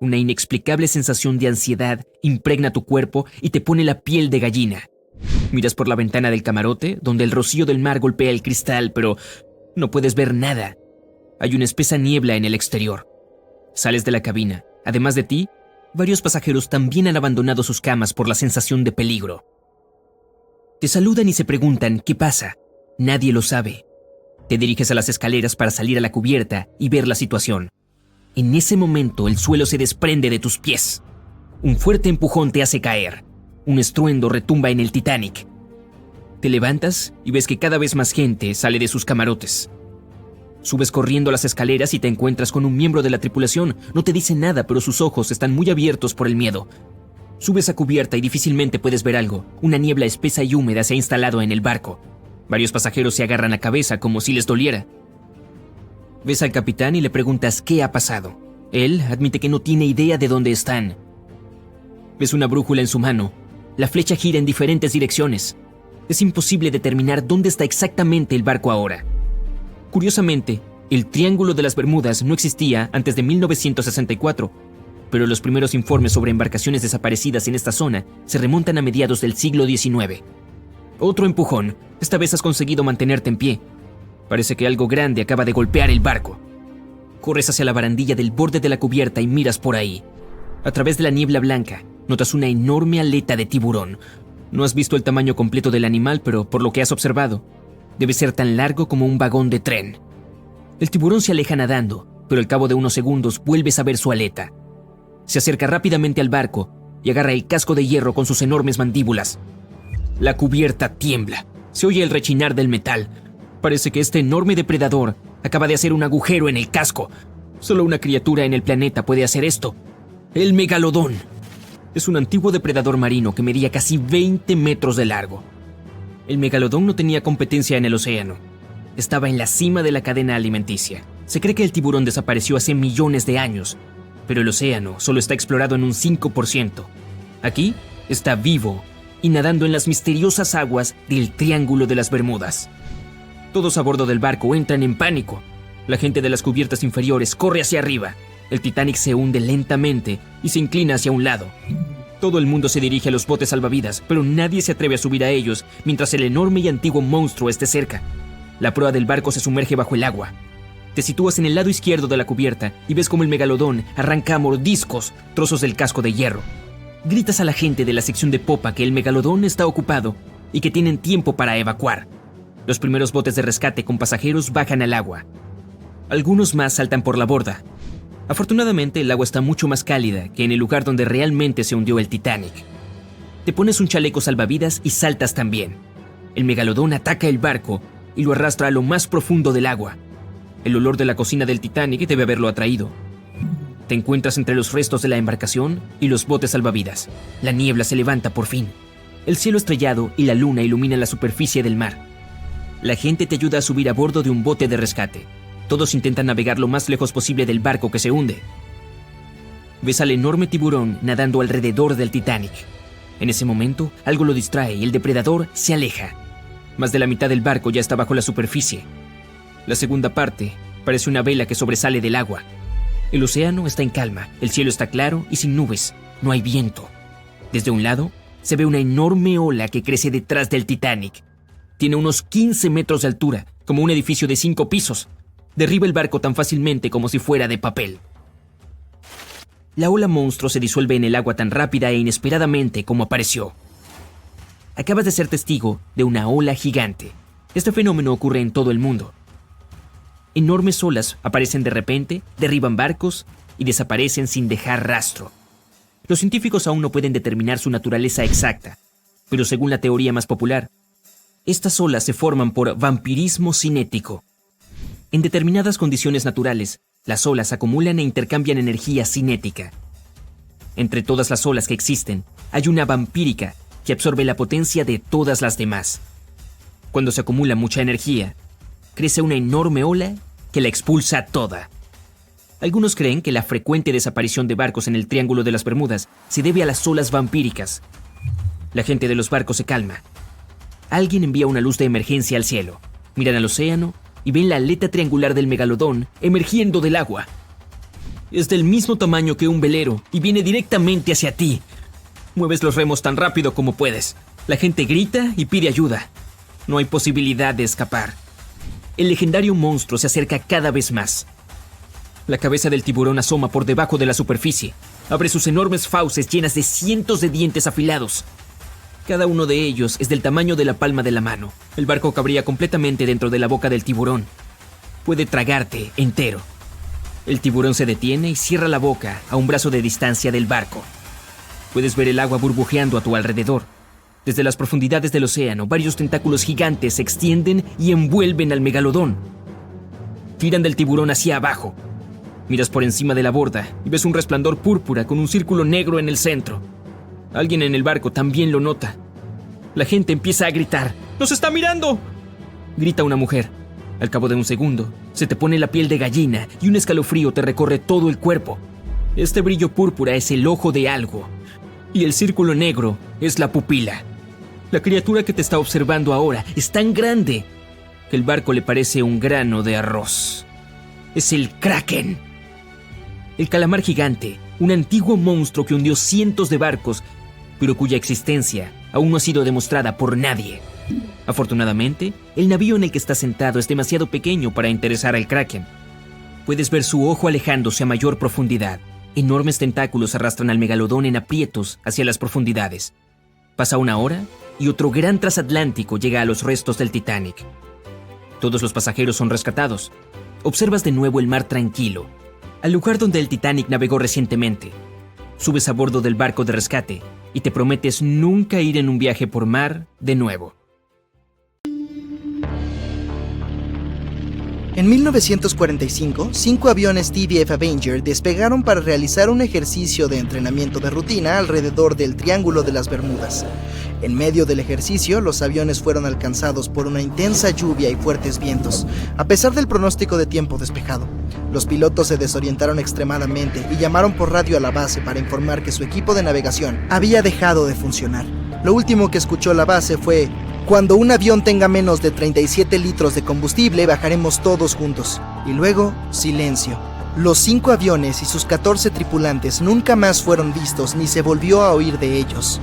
Una inexplicable sensación de ansiedad impregna tu cuerpo y te pone la piel de gallina. Miras por la ventana del camarote, donde el rocío del mar golpea el cristal, pero no puedes ver nada. Hay una espesa niebla en el exterior. Sales de la cabina. Además de ti, varios pasajeros también han abandonado sus camas por la sensación de peligro. Te saludan y se preguntan ¿qué pasa? Nadie lo sabe. Te diriges a las escaleras para salir a la cubierta y ver la situación. En ese momento el suelo se desprende de tus pies. Un fuerte empujón te hace caer. Un estruendo retumba en el Titanic. Te levantas y ves que cada vez más gente sale de sus camarotes. Subes corriendo las escaleras y te encuentras con un miembro de la tripulación. No te dice nada, pero sus ojos están muy abiertos por el miedo. Subes a cubierta y difícilmente puedes ver algo. Una niebla espesa y húmeda se ha instalado en el barco. Varios pasajeros se agarran la cabeza como si les doliera. Ves al capitán y le preguntas qué ha pasado. Él admite que no tiene idea de dónde están. Ves una brújula en su mano. La flecha gira en diferentes direcciones. Es imposible determinar dónde está exactamente el barco ahora. Curiosamente, el Triángulo de las Bermudas no existía antes de 1964, pero los primeros informes sobre embarcaciones desaparecidas en esta zona se remontan a mediados del siglo XIX. Otro empujón. Esta vez has conseguido mantenerte en pie. Parece que algo grande acaba de golpear el barco. Corres hacia la barandilla del borde de la cubierta y miras por ahí. A través de la niebla blanca, notas una enorme aleta de tiburón. No has visto el tamaño completo del animal, pero por lo que has observado, debe ser tan largo como un vagón de tren. El tiburón se aleja nadando, pero al cabo de unos segundos vuelves a ver su aleta. Se acerca rápidamente al barco y agarra el casco de hierro con sus enormes mandíbulas. La cubierta tiembla. Se oye el rechinar del metal. Parece que este enorme depredador acaba de hacer un agujero en el casco. Solo una criatura en el planeta puede hacer esto. El megalodón. Es un antiguo depredador marino que medía casi 20 metros de largo. El megalodón no tenía competencia en el océano. Estaba en la cima de la cadena alimenticia. Se cree que el tiburón desapareció hace millones de años, pero el océano solo está explorado en un 5%. Aquí está vivo y nadando en las misteriosas aguas del Triángulo de las Bermudas. Todos a bordo del barco entran en pánico. La gente de las cubiertas inferiores corre hacia arriba. El Titanic se hunde lentamente y se inclina hacia un lado. Todo el mundo se dirige a los botes salvavidas, pero nadie se atreve a subir a ellos mientras el enorme y antiguo monstruo esté cerca. La proa del barco se sumerge bajo el agua. Te sitúas en el lado izquierdo de la cubierta y ves cómo el megalodón arranca a mordiscos trozos del casco de hierro. Gritas a la gente de la sección de popa que el megalodón está ocupado y que tienen tiempo para evacuar. Los primeros botes de rescate con pasajeros bajan al agua. Algunos más saltan por la borda. Afortunadamente, el agua está mucho más cálida que en el lugar donde realmente se hundió el Titanic. Te pones un chaleco salvavidas y saltas también. El megalodón ataca el barco y lo arrastra a lo más profundo del agua. El olor de la cocina del Titanic debe haberlo atraído. Te encuentras entre los restos de la embarcación y los botes salvavidas. La niebla se levanta por fin. El cielo estrellado y la luna iluminan la superficie del mar. La gente te ayuda a subir a bordo de un bote de rescate. Todos intentan navegar lo más lejos posible del barco que se hunde. Ves al enorme tiburón nadando alrededor del Titanic. En ese momento, algo lo distrae y el depredador se aleja. Más de la mitad del barco ya está bajo la superficie. La segunda parte parece una vela que sobresale del agua. El océano está en calma, el cielo está claro y sin nubes. No hay viento. Desde un lado, se ve una enorme ola que crece detrás del Titanic. Tiene unos 15 metros de altura, como un edificio de 5 pisos. Derriba el barco tan fácilmente como si fuera de papel. La ola monstruo se disuelve en el agua tan rápida e inesperadamente como apareció. Acabas de ser testigo de una ola gigante. Este fenómeno ocurre en todo el mundo. Enormes olas aparecen de repente, derriban barcos y desaparecen sin dejar rastro. Los científicos aún no pueden determinar su naturaleza exacta, pero según la teoría más popular, estas olas se forman por vampirismo cinético. En determinadas condiciones naturales, las olas acumulan e intercambian energía cinética. Entre todas las olas que existen, hay una vampírica que absorbe la potencia de todas las demás. Cuando se acumula mucha energía, crece una enorme ola que la expulsa toda. Algunos creen que la frecuente desaparición de barcos en el Triángulo de las Bermudas se debe a las olas vampíricas. La gente de los barcos se calma. Alguien envía una luz de emergencia al cielo. Miran al océano y ven la aleta triangular del megalodón emergiendo del agua. Es del mismo tamaño que un velero y viene directamente hacia ti. Mueves los remos tan rápido como puedes. La gente grita y pide ayuda. No hay posibilidad de escapar. El legendario monstruo se acerca cada vez más. La cabeza del tiburón asoma por debajo de la superficie. Abre sus enormes fauces llenas de cientos de dientes afilados. Cada uno de ellos es del tamaño de la palma de la mano. El barco cabría completamente dentro de la boca del tiburón. Puede tragarte entero. El tiburón se detiene y cierra la boca a un brazo de distancia del barco. Puedes ver el agua burbujeando a tu alrededor. Desde las profundidades del océano, varios tentáculos gigantes se extienden y envuelven al megalodón. Tiran del tiburón hacia abajo. Miras por encima de la borda y ves un resplandor púrpura con un círculo negro en el centro. Alguien en el barco también lo nota. La gente empieza a gritar. ¡Nos está mirando!, grita una mujer. Al cabo de un segundo, se te pone la piel de gallina y un escalofrío te recorre todo el cuerpo. Este brillo púrpura es el ojo de algo, y el círculo negro es la pupila. La criatura que te está observando ahora es tan grande que el barco le parece un grano de arroz. Es el Kraken. El calamar gigante, un antiguo monstruo que hundió cientos de barcos, pero cuya existencia aún no ha sido demostrada por nadie. Afortunadamente, el navío en el que está sentado es demasiado pequeño para interesar al Kraken. Puedes ver su ojo alejándose a mayor profundidad. Enormes tentáculos arrastran al megalodón en aprietos hacia las profundidades. Pasa una hora y otro gran transatlántico llega a los restos del Titanic. Todos los pasajeros son rescatados. Observas de nuevo el mar tranquilo, al lugar donde el Titanic navegó recientemente. Subes a bordo del barco de rescate y te prometes nunca ir en un viaje por mar de nuevo. En 1945, 5 aviones TBF Avenger despegaron para realizar un ejercicio de entrenamiento de rutina alrededor del Triángulo de las Bermudas. En medio del ejercicio, los aviones fueron alcanzados por una intensa lluvia y fuertes vientos, a pesar del pronóstico de tiempo despejado. Los pilotos se desorientaron extremadamente y llamaron por radio a la base para informar que su equipo de navegación había dejado de funcionar. Lo último que escuchó la base fue: "Cuando un avión tenga menos de 37 litros de combustible, bajaremos todos juntos". Y luego, silencio. Los 5 aviones y sus 14 tripulantes nunca más fueron vistos ni se volvió a oír de ellos.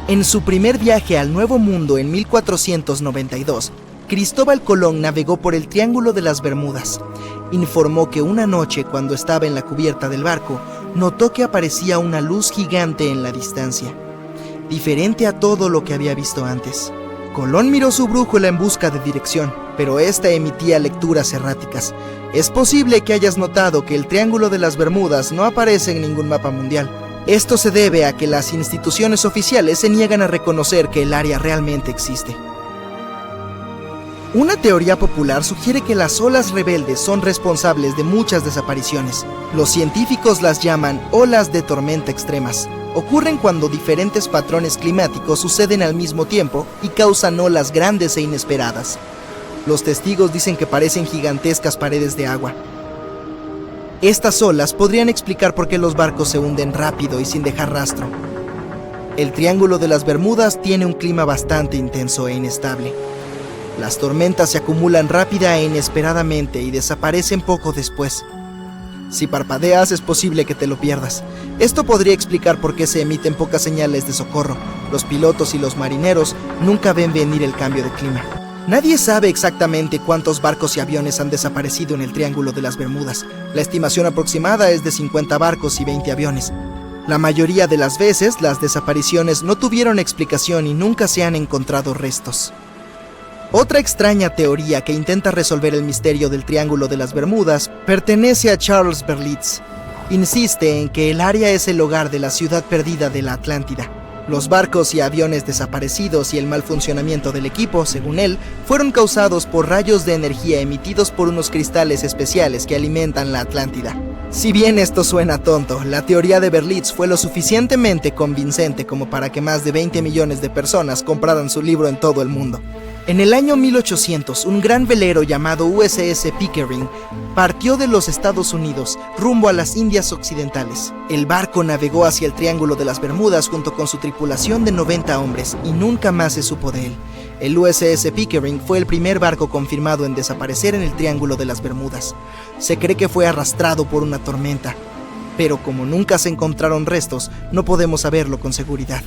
En su primer viaje al Nuevo Mundo en 1492, Cristóbal Colón navegó por el Triángulo de las Bermudas. Informó que una noche, cuando estaba en la cubierta del barco, notó que aparecía una luz gigante en la distancia, diferente a todo lo que había visto antes. Colón miró su brújula en busca de dirección, pero esta emitía lecturas erráticas. Es posible que hayas notado que el Triángulo de las Bermudas no aparece en ningún mapa mundial. Esto se debe a que las instituciones oficiales se niegan a reconocer que el área realmente existe. Una teoría popular sugiere que las olas rebeldes son responsables de muchas desapariciones. Los científicos las llaman olas de tormenta extremas. Ocurren cuando diferentes patrones climáticos suceden al mismo tiempo y causan olas grandes e inesperadas. Los testigos dicen que parecen gigantescas paredes de agua. Estas olas podrían explicar por qué los barcos se hunden rápido y sin dejar rastro. El Triángulo de las Bermudas tiene un clima bastante intenso e inestable. Las tormentas se acumulan rápida e inesperadamente y desaparecen poco después. Si parpadeas, es posible que te lo pierdas. Esto podría explicar por qué se emiten pocas señales de socorro. Los pilotos y los marineros nunca ven venir el cambio de clima. Nadie sabe exactamente cuántos barcos y aviones han desaparecido en el Triángulo de las Bermudas. La estimación aproximada es de 50 barcos y 20 aviones. La mayoría de las veces, las desapariciones no tuvieron explicación y nunca se han encontrado restos. Otra extraña teoría que intenta resolver el misterio del Triángulo de las Bermudas pertenece a Charles Berlitz. Insiste en que el área es el hogar de la ciudad perdida de la Atlántida. Los barcos y aviones desaparecidos y el mal funcionamiento del equipo, según él, fueron causados por rayos de energía emitidos por unos cristales especiales que alimentan la Atlántida. Si bien esto suena tonto, la teoría de Berlitz fue lo suficientemente convincente como para que más de 20 millones de personas compraran su libro en todo el mundo. En el año 1800, un gran velero llamado USS Pickering partió de los Estados Unidos rumbo a las Indias Occidentales. El barco navegó hacia el Triángulo de las Bermudas junto con su tripulación de 90 hombres y nunca más se supo de él. El USS Pickering fue el primer barco confirmado en desaparecer en el Triángulo de las Bermudas. Se cree que fue arrastrado por una tormenta, pero como nunca se encontraron restos, no podemos saberlo con seguridad.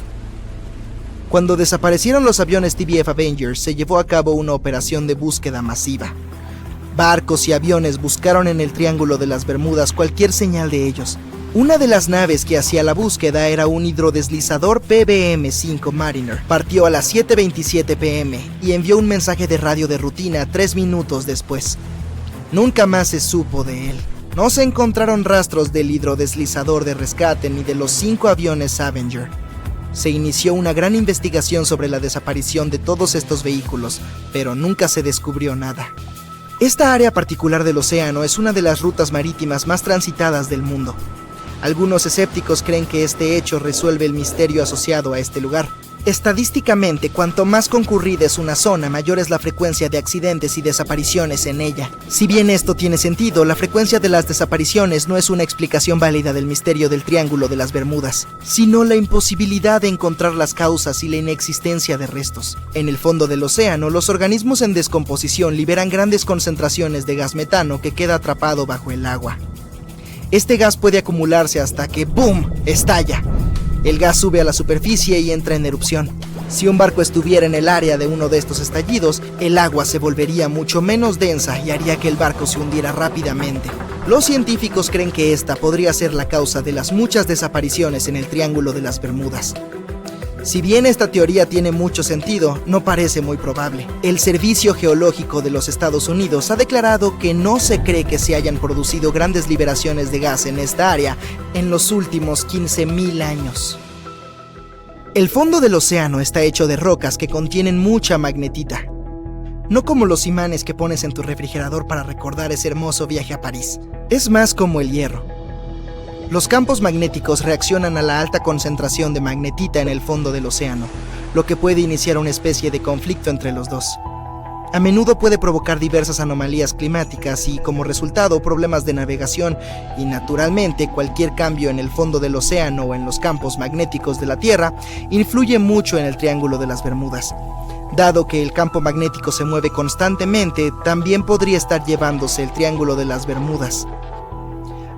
Cuando desaparecieron los aviones TBF Avenger, se llevó a cabo una operación de búsqueda masiva. Barcos y aviones buscaron en el Triángulo de las Bermudas cualquier señal de ellos. Una de las naves que hacía la búsqueda era un hidrodeslizador PBM-5 Mariner. Partió a las 7:27 p.m. y envió un mensaje de radio de rutina 3 minutos después. Nunca más se supo de él. No se encontraron rastros del hidrodeslizador de rescate ni de los 5 aviones Avenger. Se inició una gran investigación sobre la desaparición de todos estos vehículos, pero nunca se descubrió nada. Esta área particular del océano es una de las rutas marítimas más transitadas del mundo. Algunos escépticos creen que este hecho resuelve el misterio asociado a este lugar. Estadísticamente, cuanto más concurrida es una zona, mayor es la frecuencia de accidentes y desapariciones en ella. Si bien esto tiene sentido, la frecuencia de las desapariciones no es una explicación válida del misterio del Triángulo de las Bermudas, sino la imposibilidad de encontrar las causas y la inexistencia de restos. En el fondo del océano, los organismos en descomposición liberan grandes concentraciones de gas metano que queda atrapado bajo el agua. Este gas puede acumularse hasta que ¡boom!, estalla. El gas sube a la superficie y entra en erupción. Si un barco estuviera en el área de uno de estos estallidos, el agua se volvería mucho menos densa y haría que el barco se hundiera rápidamente. Los científicos creen que esta podría ser la causa de las muchas desapariciones en el Triángulo de las Bermudas. Si bien esta teoría tiene mucho sentido, no parece muy probable. El Servicio Geológico de los Estados Unidos ha declarado que no se cree que se hayan producido grandes liberaciones de gas en esta área en los últimos 15.000 años. El fondo del océano está hecho de rocas que contienen mucha magnetita. no como los imanes que pones en tu refrigerador para recordar ese hermoso viaje a París. Es más como el hierro. Los campos magnéticos reaccionan a la alta concentración de magnetita en el fondo del océano, lo que puede iniciar una especie de conflicto entre los dos. A menudo puede provocar diversas anomalías climáticas y, como resultado, problemas de navegación y, naturalmente, cualquier cambio en el fondo del océano o en los campos magnéticos de la Tierra influye mucho en el Triángulo de las Bermudas. Dado que el campo magnético se mueve constantemente, también podría estar llevándose el Triángulo de las Bermudas.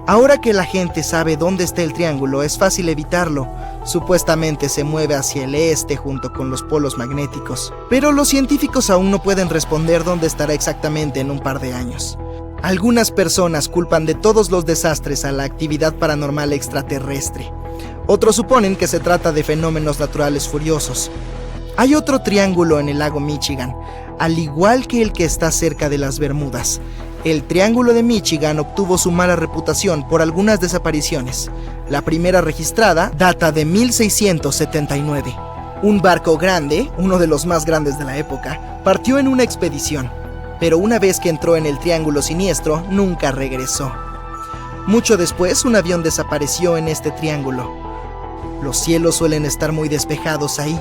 Ahora que la gente sabe dónde está el triángulo, es fácil evitarlo. Supuestamente se mueve hacia el este junto con los polos magnéticos. Pero los científicos aún no pueden responder dónde estará exactamente en un par de años. Algunas personas culpan de todos los desastres a la actividad paranormal extraterrestre. Otros suponen que se trata de fenómenos naturales furiosos. Hay otro triángulo en el lago Michigan, al igual que el que está cerca de las Bermudas. El Triángulo de Michigan obtuvo su mala reputación por algunas desapariciones. La primera registrada data de 1679. Un barco grande, uno de los más grandes de la época, partió en una expedición, pero una vez que entró en el Triángulo Siniestro, nunca regresó. Mucho después, un avión desapareció en este triángulo. Los cielos suelen estar muy despejados ahí,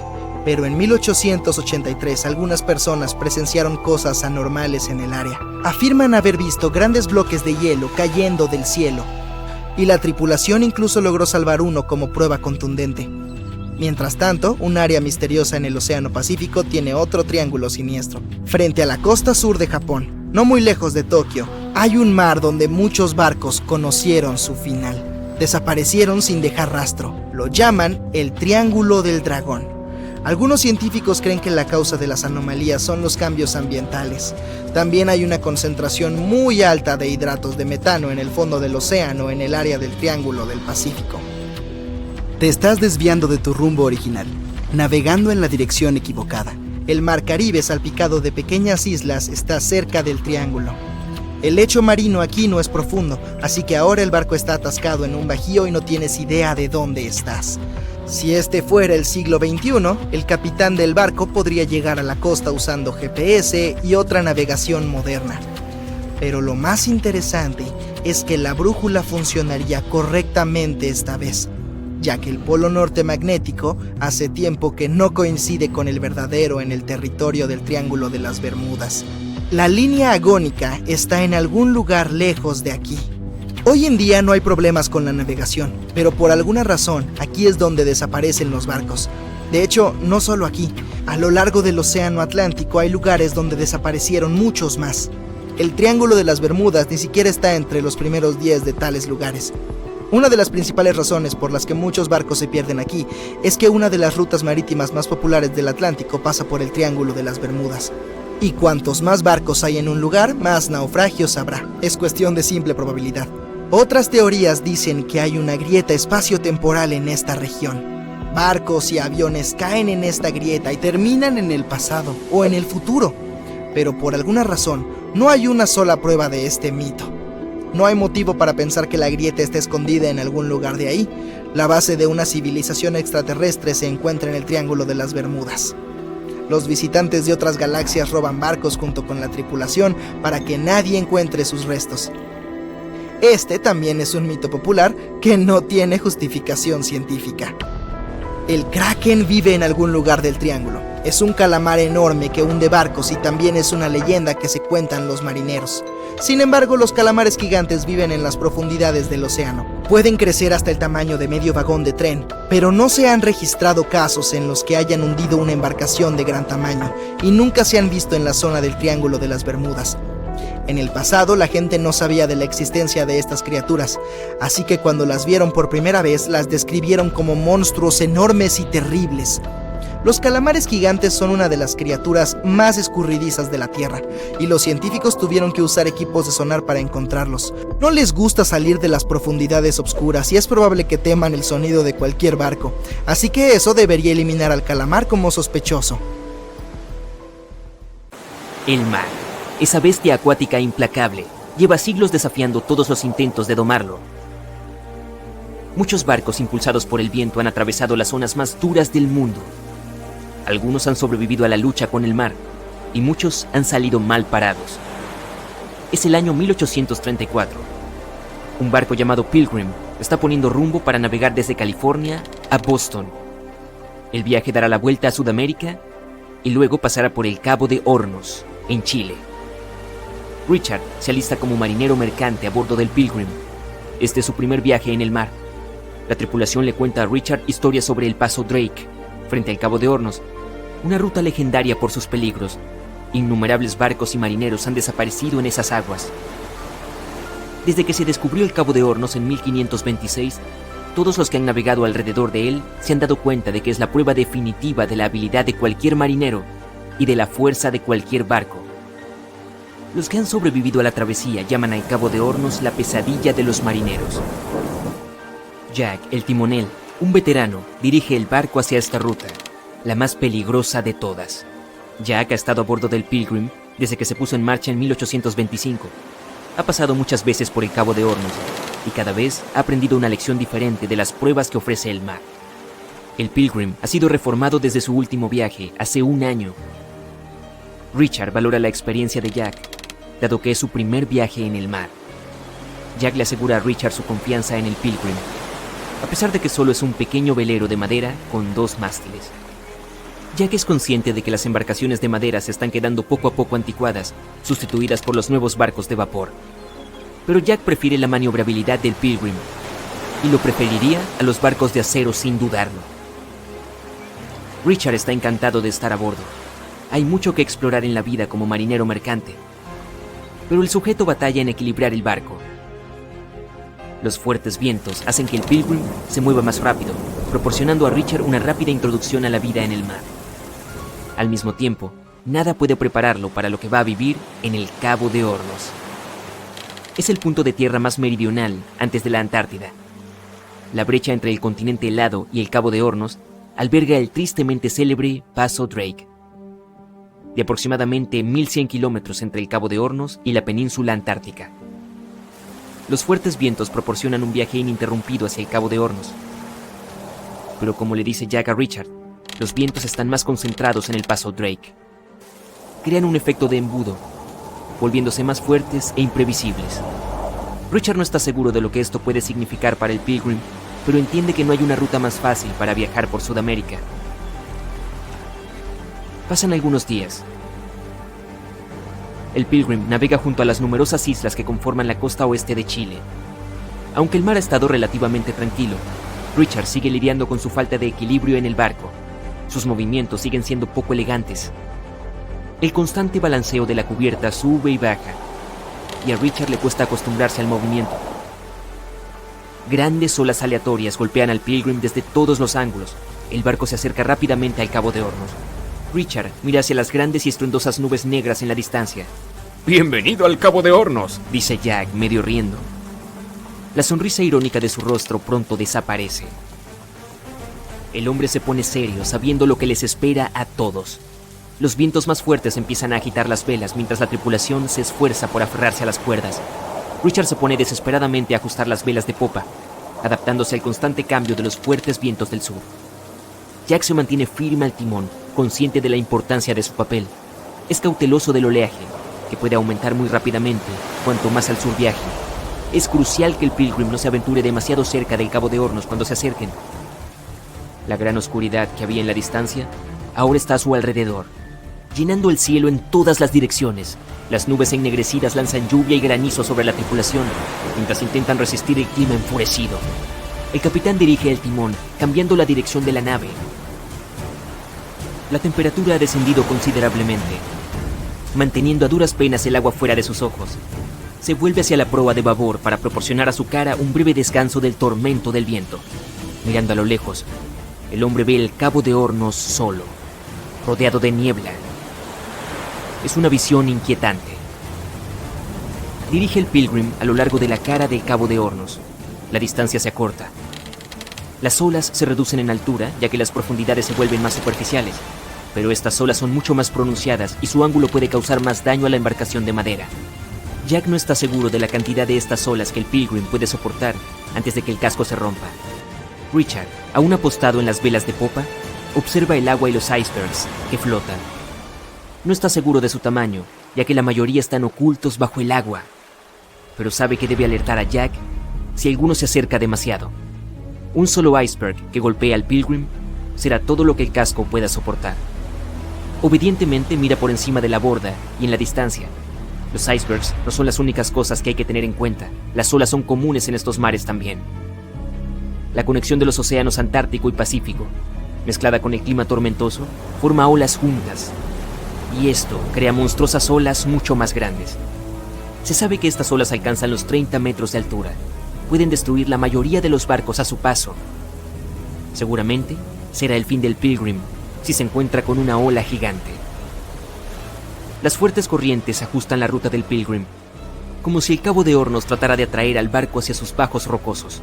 pero en 1883 algunas personas presenciaron cosas anormales en el área. Afirman haber visto grandes bloques de hielo cayendo del cielo, y la tripulación incluso logró salvar uno como prueba contundente. Mientras tanto, un área misteriosa en el Océano Pacífico tiene otro triángulo siniestro. Frente a la costa sur de Japón, no muy lejos de Tokio, hay un mar donde muchos barcos conocieron su final. Desaparecieron sin dejar rastro. Lo llaman el Triángulo del Dragón. Algunos científicos creen que la causa de las anomalías son los cambios ambientales. También hay una concentración muy alta de hidratos de metano en el fondo del océano en el área del Triángulo del Pacífico. Te estás desviando de tu rumbo original, navegando en la dirección equivocada. El mar Caribe, salpicado de pequeñas islas, está cerca del triángulo. El lecho marino aquí no es profundo, así que ahora el barco está atascado en un bajío y no tienes idea de dónde estás. Si este fuera el siglo XXI, el capitán del barco podría llegar a la costa usando GPS y otra navegación moderna. Pero lo más interesante es que la brújula funcionaría correctamente esta vez, ya que el polo norte magnético hace tiempo que no coincide con el verdadero en el territorio del Triángulo de las Bermudas. La línea agónica está en algún lugar lejos de aquí. Hoy en día no hay problemas con la navegación, pero por alguna razón aquí es donde desaparecen los barcos. De hecho, no solo aquí, a lo largo del Océano Atlántico hay lugares donde desaparecieron muchos más. El Triángulo de las Bermudas ni siquiera está entre los primeros 10 de tales lugares. Una de las principales razones por las que muchos barcos se pierden aquí es que una de las rutas marítimas más populares del Atlántico pasa por el Triángulo de las Bermudas. Y cuantos más barcos hay en un lugar, más naufragios habrá. Es cuestión de simple probabilidad. Otras teorías dicen que hay una grieta espaciotemporal en esta región. Barcos y aviones caen en esta grieta y terminan en el pasado o en el futuro. Pero por alguna razón, no hay una sola prueba de este mito. No hay motivo para pensar que la grieta esté escondida en algún lugar de ahí. La base de una civilización extraterrestre se encuentra en el Triángulo de las Bermudas. Los visitantes de otras galaxias roban barcos junto con la tripulación para que nadie encuentre sus restos. Este también es un mito popular que no tiene justificación científica. El Kraken vive en algún lugar del triángulo. Es un calamar enorme que hunde barcos y también es una leyenda que se cuentan los marineros. Sin embargo, los calamares gigantes viven en las profundidades del océano. Pueden crecer hasta el tamaño de medio vagón de tren, pero no se han registrado casos en los que hayan hundido una embarcación de gran tamaño y nunca se han visto en la zona del Triángulo de las Bermudas. En el pasado, la gente no sabía de la existencia de estas criaturas, así que cuando las vieron por primera vez, las describieron como monstruos enormes y terribles. Los calamares gigantes son una de las criaturas más escurridizas de la Tierra, y los científicos tuvieron que usar equipos de sonar para encontrarlos. No les gusta salir de las profundidades oscuras y es probable que teman el sonido de cualquier barco, así que eso debería eliminar al calamar como sospechoso. El mar, esa bestia acuática implacable, lleva siglos desafiando todos los intentos de domarlo. Muchos barcos impulsados por el viento han atravesado las zonas más duras del mundo. Algunos han sobrevivido a la lucha con el mar, y muchos han salido mal parados. Es el año 1834. Un barco llamado Pilgrim está poniendo rumbo para navegar desde California a Boston. El viaje dará la vuelta a Sudamérica y luego pasará por el Cabo de Hornos, en Chile. Richard se alista como marinero mercante a bordo del Pilgrim. Este es su primer viaje en el mar. La tripulación le cuenta a Richard historias sobre el paso Drake, frente al Cabo de Hornos, una ruta legendaria por sus peligros. Innumerables barcos y marineros han desaparecido en esas aguas. Desde que se descubrió el Cabo de Hornos en 1526, todos los que han navegado alrededor de él se han dado cuenta de que es la prueba definitiva de la habilidad de cualquier marinero y de la fuerza de cualquier barco. Los que han sobrevivido a la travesía llaman al Cabo de Hornos la pesadilla de los marineros. Jack, el timonel, un veterano, dirige el barco hacia esta ruta, la más peligrosa de todas. Jack ha estado a bordo del Pilgrim desde que se puso en marcha en 1825. Ha pasado muchas veces por el Cabo de Hornos y cada vez ha aprendido una lección diferente de las pruebas que ofrece el mar. El Pilgrim ha sido reformado desde su último viaje, hace un año. Richard valora la experiencia de Jack, dado que es su primer viaje en el mar. Jack le asegura a Richard su confianza en el Pilgrim, a pesar de que solo es un pequeño velero de madera con 2 mástiles. Jack es consciente de que las embarcaciones de madera se están quedando poco a poco anticuadas, sustituidas por los nuevos barcos de vapor. Pero Jack prefiere la maniobrabilidad del Pilgrim, y lo preferiría a los barcos de acero sin dudarlo. Richard está encantado de estar a bordo. Hay mucho que explorar en la vida como marinero mercante, pero el sujeto batalla en equilibrar el barco. Los fuertes vientos hacen que el Pilgrim se mueva más rápido, proporcionando a Richard una rápida introducción a la vida en el mar. Al mismo tiempo, nada puede prepararlo para lo que va a vivir en el Cabo de Hornos. Es el punto de tierra más meridional antes de la Antártida. La brecha entre el continente helado y el Cabo de Hornos alberga el tristemente célebre Paso Drake, de aproximadamente 1100 kilómetros entre el Cabo de Hornos y la península antártica. Los fuertes vientos proporcionan un viaje ininterrumpido hacia el Cabo de Hornos. Pero como le dice Jack a Richard, los vientos están más concentrados en el Paso Drake. Crean un efecto de embudo, volviéndose más fuertes e imprevisibles. Richard no está seguro de lo que esto puede significar para el Pilgrim, pero entiende que no hay una ruta más fácil para viajar por Sudamérica. Pasan algunos días. El Pilgrim navega junto a las numerosas islas que conforman la costa oeste de Chile. Aunque el mar ha estado relativamente tranquilo, Richard sigue lidiando con su falta de equilibrio en el barco. Sus movimientos siguen siendo poco elegantes. El constante balanceo de la cubierta sube y baja, y a Richard le cuesta acostumbrarse al movimiento. Grandes olas aleatorias golpean al Pilgrim desde todos los ángulos. El barco se acerca rápidamente al Cabo de Hornos. Richard mira hacia las grandes y estruendosas nubes negras en la distancia. «Bienvenido al Cabo de Hornos», dice Jack, medio riendo. La sonrisa irónica de su rostro pronto desaparece. El hombre se pone serio, sabiendo lo que les espera a todos. Los vientos más fuertes empiezan a agitar las velas mientras la tripulación se esfuerza por aferrarse a las cuerdas. Richard se pone desesperadamente a ajustar las velas de popa, adaptándose al constante cambio de los fuertes vientos del sur. Jack se mantiene firme al timón, consciente de la importancia de su papel. Es cauteloso del oleaje, que puede aumentar muy rápidamente cuanto más al sur viaje. Es crucial que el Pilgrim no se aventure demasiado cerca del Cabo de Hornos cuando se acerquen. La gran oscuridad que había en la distancia ahora está a su alrededor, llenando el cielo en todas las direcciones. Las nubes ennegrecidas lanzan lluvia y granizo sobre la tripulación, mientras intentan resistir el clima enfurecido. El capitán dirige el timón, cambiando la dirección de la nave. La temperatura ha descendido considerablemente, manteniendo a duras penas el agua fuera de sus ojos. Se vuelve hacia la proa de babor para proporcionar a su cara un breve descanso del tormento del viento. Mirando a lo lejos, el hombre ve el Cabo de Hornos solo, rodeado de niebla. Es una visión inquietante. Dirige el Pilgrim a lo largo de la cara del Cabo de Hornos. La distancia se acorta. Las olas se reducen en altura, ya que las profundidades se vuelven más superficiales, pero estas olas son mucho más pronunciadas y su ángulo puede causar más daño a la embarcación de madera. Jack no está seguro de la cantidad de estas olas que el Pilgrim puede soportar antes de que el casco se rompa. Richard, aún apostado en las velas de popa, observa el agua y los icebergs que flotan. No está seguro de su tamaño, ya que la mayoría están ocultos bajo el agua, pero sabe que debe alertar a Jack si alguno se acerca demasiado. Un solo iceberg que golpee al Pilgrim será todo lo que el casco pueda soportar. Obedientemente mira por encima de la borda y en la distancia. Los icebergs no son las únicas cosas que hay que tener en cuenta. Las olas son comunes en estos mares también. La conexión de los océanos Antártico y Pacífico, mezclada con el clima tormentoso, forma olas juntas. Y esto crea monstruosas olas mucho más grandes. Se sabe que estas olas alcanzan los 30 metros de altura. Pueden destruir la mayoría de los barcos a su paso. Seguramente será el fin del Pilgrim si se encuentra con una ola gigante. Las fuertes corrientes ajustan la ruta del Pilgrim, como si el Cabo de Hornos tratara de atraer al barco hacia sus bajos rocosos.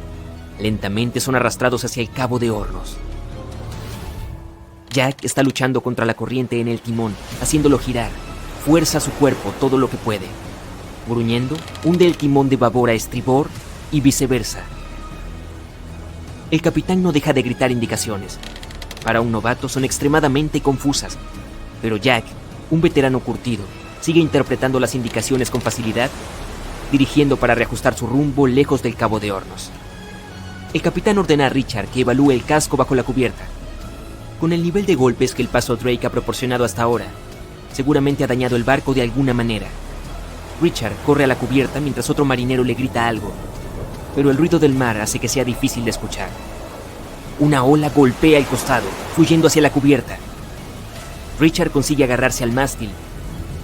Lentamente son arrastrados hacia el Cabo de Hornos. Jack está luchando contra la corriente en el timón, haciéndolo girar. Fuerza su cuerpo todo lo que puede. Gruñendo, hunde el timón de babor a estribor y viceversa. El capitán no deja de gritar indicaciones. Para un novato son extremadamente confusas, pero Jack, un veterano curtido, sigue interpretando las indicaciones con facilidad, dirigiendo para reajustar su rumbo lejos del Cabo de Hornos. El capitán ordena a Richard que evalúe el casco bajo la cubierta. Con el nivel de golpes que el paso Drake ha proporcionado hasta ahora, seguramente ha dañado el barco de alguna manera. Richard corre a la cubierta mientras otro marinero le grita algo, pero el ruido del mar hace que sea difícil de escuchar. Una ola golpea el costado, fluyendo hacia la cubierta. Richard consigue agarrarse al mástil,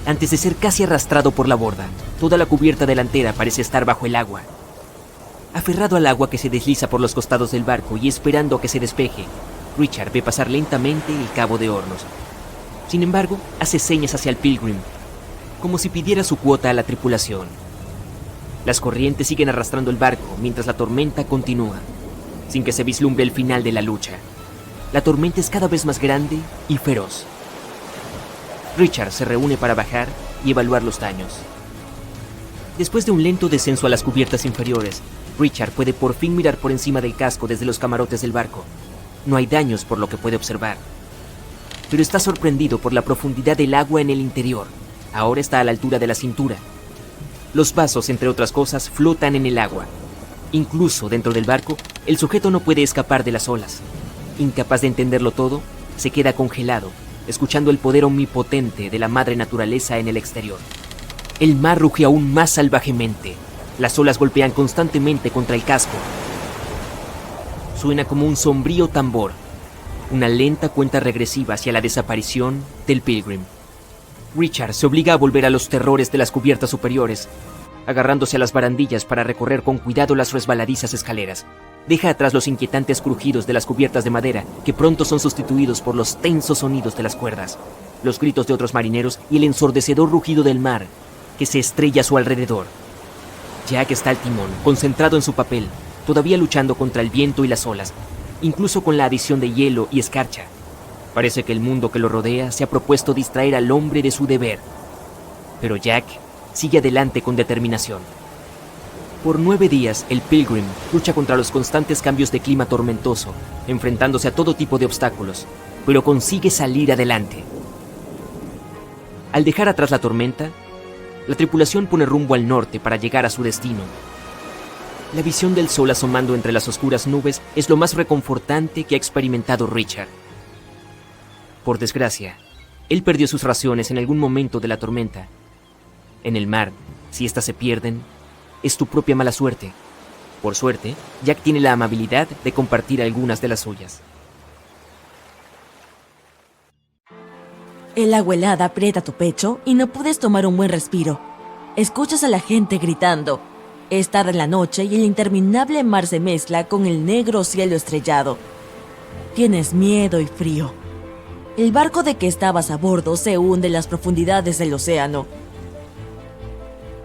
antes de ser casi arrastrado por la borda. Toda la cubierta delantera parece estar bajo el agua. Aferrado al agua que se desliza por los costados del barco y esperando a que se despeje, Richard ve pasar lentamente el Cabo de Hornos. Sin embargo, hace señas hacia el Pilgrim, como si pidiera su cuota a la tripulación. Las corrientes siguen arrastrando el barco mientras la tormenta continúa, sin que se vislumbre el final de la lucha. La tormenta es cada vez más grande y feroz. Richard se reúne para bajar y evaluar los daños. Después de un lento descenso a las cubiertas inferiores, Richard puede por fin mirar por encima del casco desde los camarotes del barco. No hay daños por lo que puede observar, pero está sorprendido por la profundidad del agua en el interior. Ahora está a la altura de la cintura. Los vasos, entre otras cosas, flotan en el agua. Incluso dentro del barco, el sujeto no puede escapar de las olas. Incapaz de entenderlo todo, se queda congelado, escuchando el poder omnipotente de la madre naturaleza en el exterior. El mar ruge aún más salvajemente. Las olas golpean constantemente contra el casco. Suena como un sombrío tambor, una lenta cuenta regresiva hacia la desaparición del Pilgrim. Richard se obliga a volver a los terrores de las cubiertas superiores, agarrándose a las barandillas para recorrer con cuidado las resbaladizas escaleras. Deja atrás los inquietantes crujidos de las cubiertas de madera, que pronto son sustituidos por los tensos sonidos de las cuerdas, los gritos de otros marineros y el ensordecedor rugido del mar, que se estrella a su alrededor. Jack está al timón, concentrado en su papel, todavía luchando contra el viento y las olas, incluso con la adición de hielo y escarcha. Parece que el mundo que lo rodea se ha propuesto distraer al hombre de su deber. Pero Jack sigue adelante con determinación. Por 9 días, el Pilgrim lucha contra los constantes cambios de clima tormentoso, enfrentándose a todo tipo de obstáculos, pero consigue salir adelante. Al dejar atrás la tormenta, la tripulación pone rumbo al norte para llegar a su destino. La visión del sol asomando entre las oscuras nubes es lo más reconfortante que ha experimentado Richard. Por desgracia, él perdió sus raciones en algún momento de la tormenta. En el mar, si éstas se pierden, es tu propia mala suerte. Por suerte, Jack tiene la amabilidad de compartir algunas de las suyas. El agua helada aprieta tu pecho y no puedes tomar un buen respiro. Escuchas a la gente gritando. Es tarde en la noche y el interminable mar se mezcla con el negro cielo estrellado. Tienes miedo y frío. El barco de que estabas a bordo se hunde en las profundidades del océano.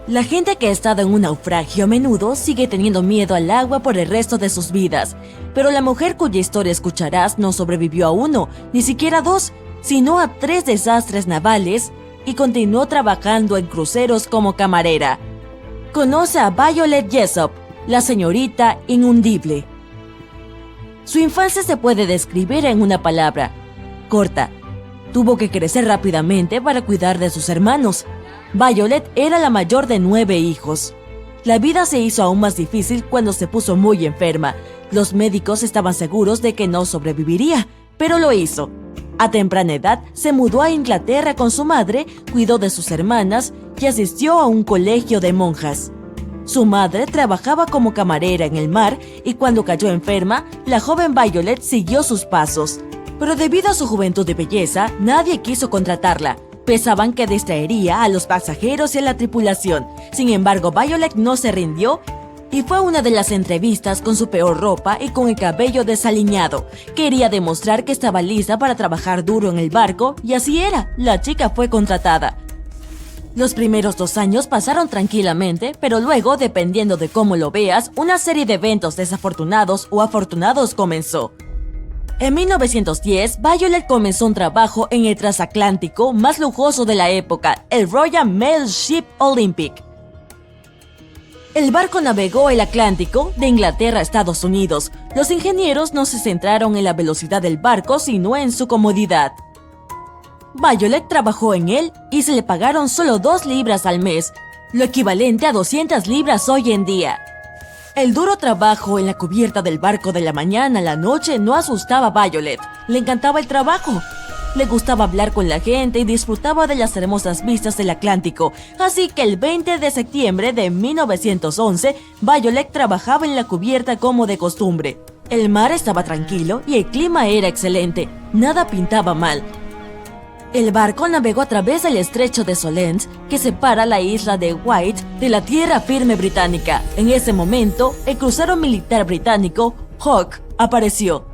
La gente que ha estado en un naufragio a menudo sigue teniendo miedo al agua por el resto de sus vidas, pero la mujer cuya historia escucharás no sobrevivió a 1, ni siquiera a 2, sino a 3 desastres navales y continuó trabajando en cruceros como camarera. Conoce a Violet Jessop, la señorita inhundible. Su infancia se puede describir en una palabra: corta. Tuvo que crecer rápidamente para cuidar de sus hermanos. Violet era la mayor de 9 hijos. La vida se hizo aún más difícil cuando se puso muy enferma. Los médicos estaban seguros de que no sobreviviría, pero lo hizo. A temprana edad se mudó a Inglaterra con su madre, cuidó de sus hermanas y asistió a un colegio de monjas. Su madre trabajaba como camarera en el mar y cuando cayó enferma, la joven Violet siguió sus pasos. Pero debido a su juventud y belleza, nadie quiso contratarla. Pensaban que distraería a los pasajeros y a la tripulación. Sin embargo, Violet no se rindió y fue a una de las entrevistas con su peor ropa y con el cabello desaliñado. Quería demostrar que estaba lista para trabajar duro en el barco y así era, la chica fue contratada. Los primeros 2 años pasaron tranquilamente, pero luego, dependiendo de cómo lo veas, una serie de eventos desafortunados o afortunados comenzó. En 1910, Violet comenzó un trabajo en el transatlántico más lujoso de la época, el Royal Mail Ship Olympic. El barco navegó el Atlántico de Inglaterra a Estados Unidos. Los ingenieros no se centraron en la velocidad del barco, sino en su comodidad. Violet trabajó en él y se le pagaron solo 2 libras al mes, lo equivalente a 200 libras hoy en día. El duro trabajo en la cubierta del barco de la mañana a la noche no asustaba a Violet. Le encantaba el trabajo. Le gustaba hablar con la gente y disfrutaba de las hermosas vistas del Atlántico. Así que el 20 de septiembre de 1911, Violet trabajaba en la cubierta como de costumbre. El mar estaba tranquilo y el clima era excelente. Nada pintaba mal. El barco navegó a través del estrecho de Solent, que separa la isla de White de la tierra firme británica. En ese momento, el crucero militar británico Hawke apareció.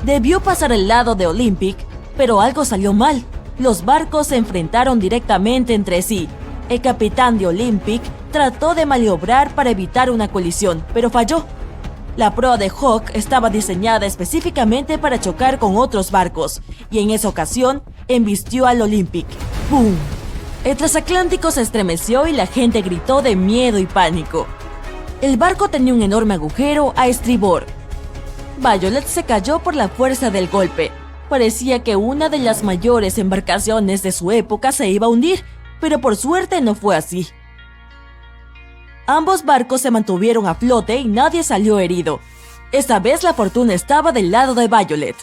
Debió pasar al lado de Olympic, pero algo salió mal. Los barcos se enfrentaron directamente entre sí. El capitán de Olympic trató de maniobrar para evitar una colisión, pero falló. La proa de Hawke estaba diseñada específicamente para chocar con otros barcos, y en esa ocasión embistió al Olympic. ¡Bum! El transatlántico se estremeció y la gente gritó de miedo y pánico. El barco tenía un enorme agujero a estribor. Violet se cayó por la fuerza del golpe. Parecía que una de las mayores embarcaciones de su época se iba a hundir, pero por suerte no fue así. Ambos barcos se mantuvieron a flote y nadie salió herido. Esta vez la fortuna estaba del lado de Violet.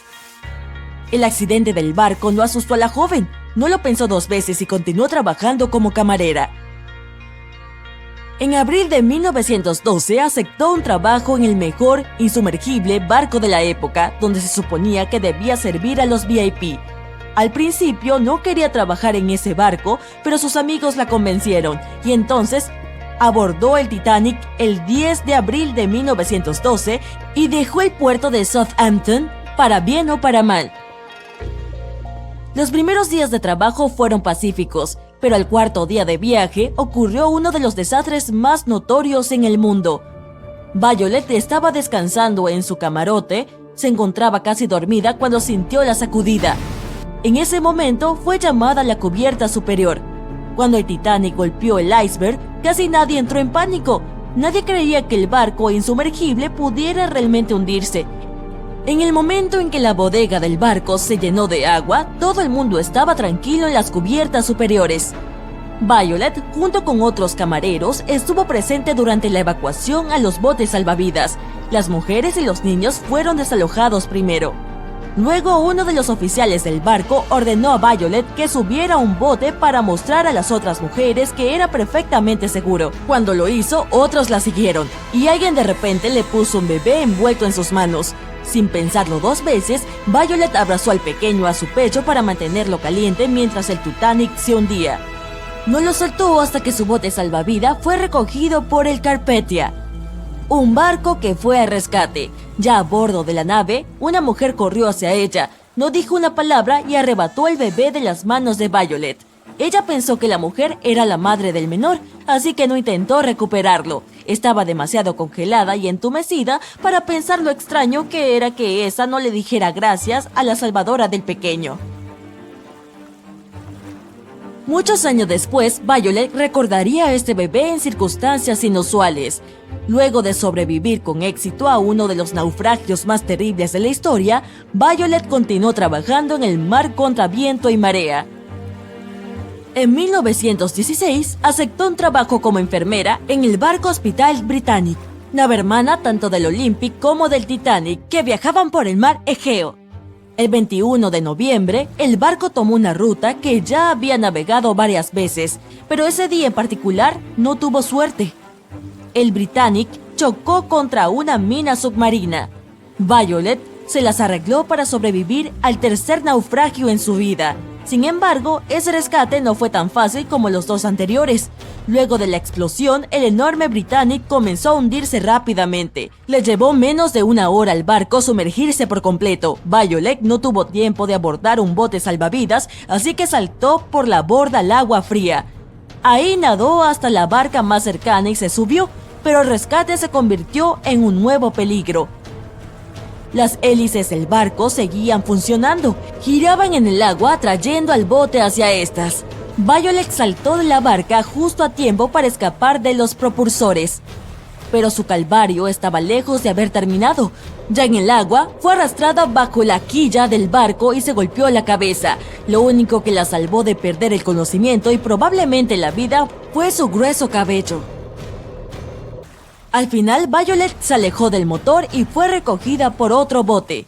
El accidente del barco no asustó a la joven. No lo pensó 2 veces y continuó trabajando como camarera. En abril de 1912 aceptó un trabajo en el mejor insumergible barco de la época, donde se suponía que debía servir a los VIP. Al principio no quería trabajar en ese barco, pero sus amigos la convencieron y entonces abordó el Titanic el 10 de abril de 1912 y dejó el puerto de Southampton, para bien o para mal. Los primeros días de trabajo fueron pacíficos, pero al 4.º día de viaje ocurrió uno de los desastres más notorios en el mundo. Violet estaba descansando en su camarote, se encontraba casi dormida cuando sintió la sacudida. En ese momento fue llamada a la cubierta superior. Cuando el Titanic golpeó el iceberg, casi nadie entró en pánico. Nadie creía que el barco insumergible pudiera realmente hundirse. En el momento en que la bodega del barco se llenó de agua, todo el mundo estaba tranquilo en las cubiertas superiores. Violet, junto con otros camareros, estuvo presente durante la evacuación a los botes salvavidas. Las mujeres y los niños fueron desalojados primero. Luego, uno de los oficiales del barco ordenó a Violet que subiera a un bote para mostrar a las otras mujeres que era perfectamente seguro. Cuando lo hizo, otros la siguieron, y alguien de repente le puso un bebé envuelto en sus manos. Sin pensarlo 2 veces, Violet abrazó al pequeño a su pecho para mantenerlo caliente mientras el Titanic se hundía. No lo soltó hasta que su bote salvavidas fue recogido por el Carpathia, un barco que fue al rescate. Ya a bordo de la nave, una mujer corrió hacia ella, no dijo una palabra y arrebató el bebé de las manos de Violet. Ella pensó que la mujer era la madre del menor, así que no intentó recuperarlo. Estaba demasiado congelada y entumecida para pensar lo extraño que era que esa no le dijera gracias a la salvadora del pequeño. Muchos años después, Violet recordaría a este bebé en circunstancias inusuales. Luego de sobrevivir con éxito a uno de los naufragios más terribles de la historia, Violet continuó trabajando en el mar contra viento y marea. En 1916, aceptó un trabajo como enfermera en el barco Hospital Britannic, nave hermana tanto del Olympic como del Titanic, que viajaban por el mar Egeo. El 21 de noviembre, el barco tomó una ruta que ya había navegado varias veces, pero ese día en particular no tuvo suerte. El Britannic chocó contra una mina submarina. Violet se las arregló para sobrevivir al tercer naufragio en su vida. Sin embargo, ese rescate no fue tan fácil como los dos anteriores. Luego de la explosión, el enorme Britannic comenzó a hundirse rápidamente. Le llevó menos de una hora al barco sumergirse por completo. Violet no tuvo tiempo de abordar un bote salvavidas, así que saltó por la borda al agua fría. Ahí nadó hasta la barca más cercana y se subió, pero el rescate se convirtió en un nuevo peligro. Las hélices del barco seguían funcionando, giraban en el agua atrayendo al bote hacia estas. Violet saltó de la barca justo a tiempo para escapar de los propulsores. Pero su calvario estaba lejos de haber terminado. Ya en el agua, fue arrastrada bajo la quilla del barco y se golpeó la cabeza. Lo único que la salvó de perder el conocimiento y probablemente la vida fue su grueso cabello. Al final, Violet se alejó del motor y fue recogida por otro bote.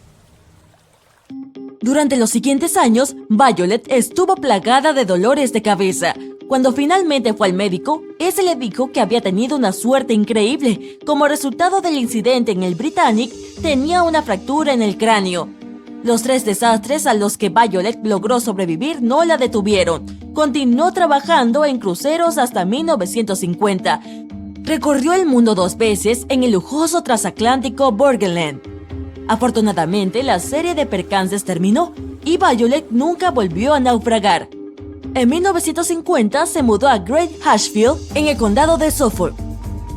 Durante los siguientes años, Violet estuvo plagada de dolores de cabeza. Cuando finalmente fue al médico, ese le dijo que había tenido una suerte increíble. Como resultado del incidente en el Britannic, tenía una fractura en el cráneo. Los 3 desastres a los que Violet logró sobrevivir no la detuvieron. Continuó trabajando en cruceros hasta 1950. Recorrió el mundo 2 veces en el lujoso transatlántico Burgenland. Afortunadamente, la serie de percances terminó y Violet nunca volvió a naufragar. En 1950 se mudó a Great Ashfield, en el condado de Suffolk.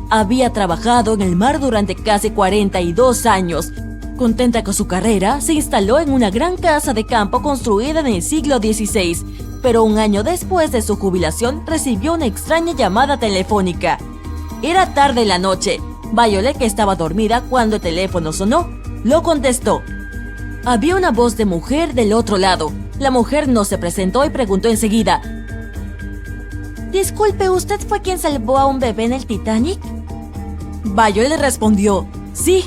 Había trabajado en el mar durante casi 42 años. Contenta con su carrera, se instaló en una gran casa de campo construida en el siglo XVI, pero un año después de su jubilación recibió una extraña llamada telefónica. Era tarde en la noche. Violet, que estaba dormida cuando el teléfono sonó, lo contestó. Había una voz de mujer del otro lado. La mujer no se presentó y preguntó enseguida: «Disculpe, ¿usted fue quien salvó a un bebé en el Titanic?» Violet respondió: «Sí».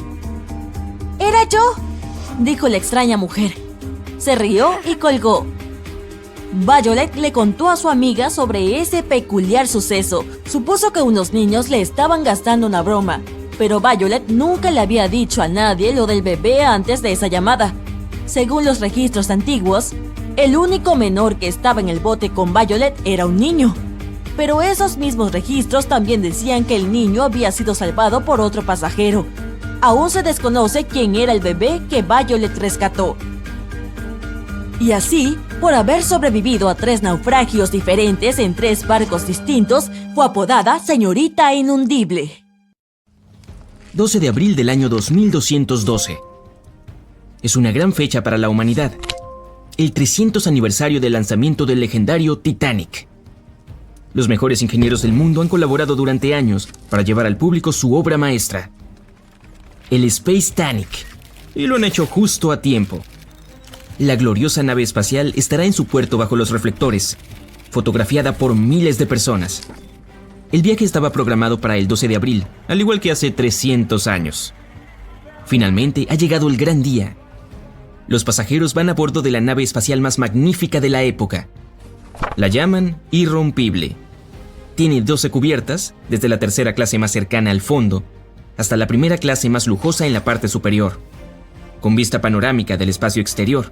«¿Era yo?», dijo la extraña mujer. Se rió y colgó. Violet le contó a su amiga sobre ese peculiar suceso. Supuso que unos niños le estaban gastando una broma, pero Violet nunca le había dicho a nadie lo del bebé antes de esa llamada. Según los registros antiguos, el único menor que estaba en el bote con Violet era un niño. Pero esos mismos registros también decían que el niño había sido salvado por otro pasajero. Aún se desconoce quién era el bebé que Violet rescató. Y así, por haber sobrevivido a 3 naufragios diferentes en 3 barcos distintos, fue apodada Señorita Inundible. 12 de abril del año 2212. Es una gran fecha para la humanidad. El 300 aniversario del lanzamiento del legendario Titanic. Los mejores ingenieros del mundo han colaborado durante años para llevar al público su obra maestra, el Space Titanic, y lo han hecho justo a tiempo. La gloriosa nave espacial estará en su puerto bajo los reflectores, fotografiada por miles de personas. El viaje estaba programado para el 12 de abril, al igual que hace 300 años. Finalmente ha llegado el gran día. Los pasajeros van a bordo de la nave espacial más magnífica de la época. La llaman Irrompible. Tiene 12 cubiertas, desde la tercera clase más cercana al fondo, hasta la primera clase más lujosa en la parte superior, con vista panorámica del espacio exterior.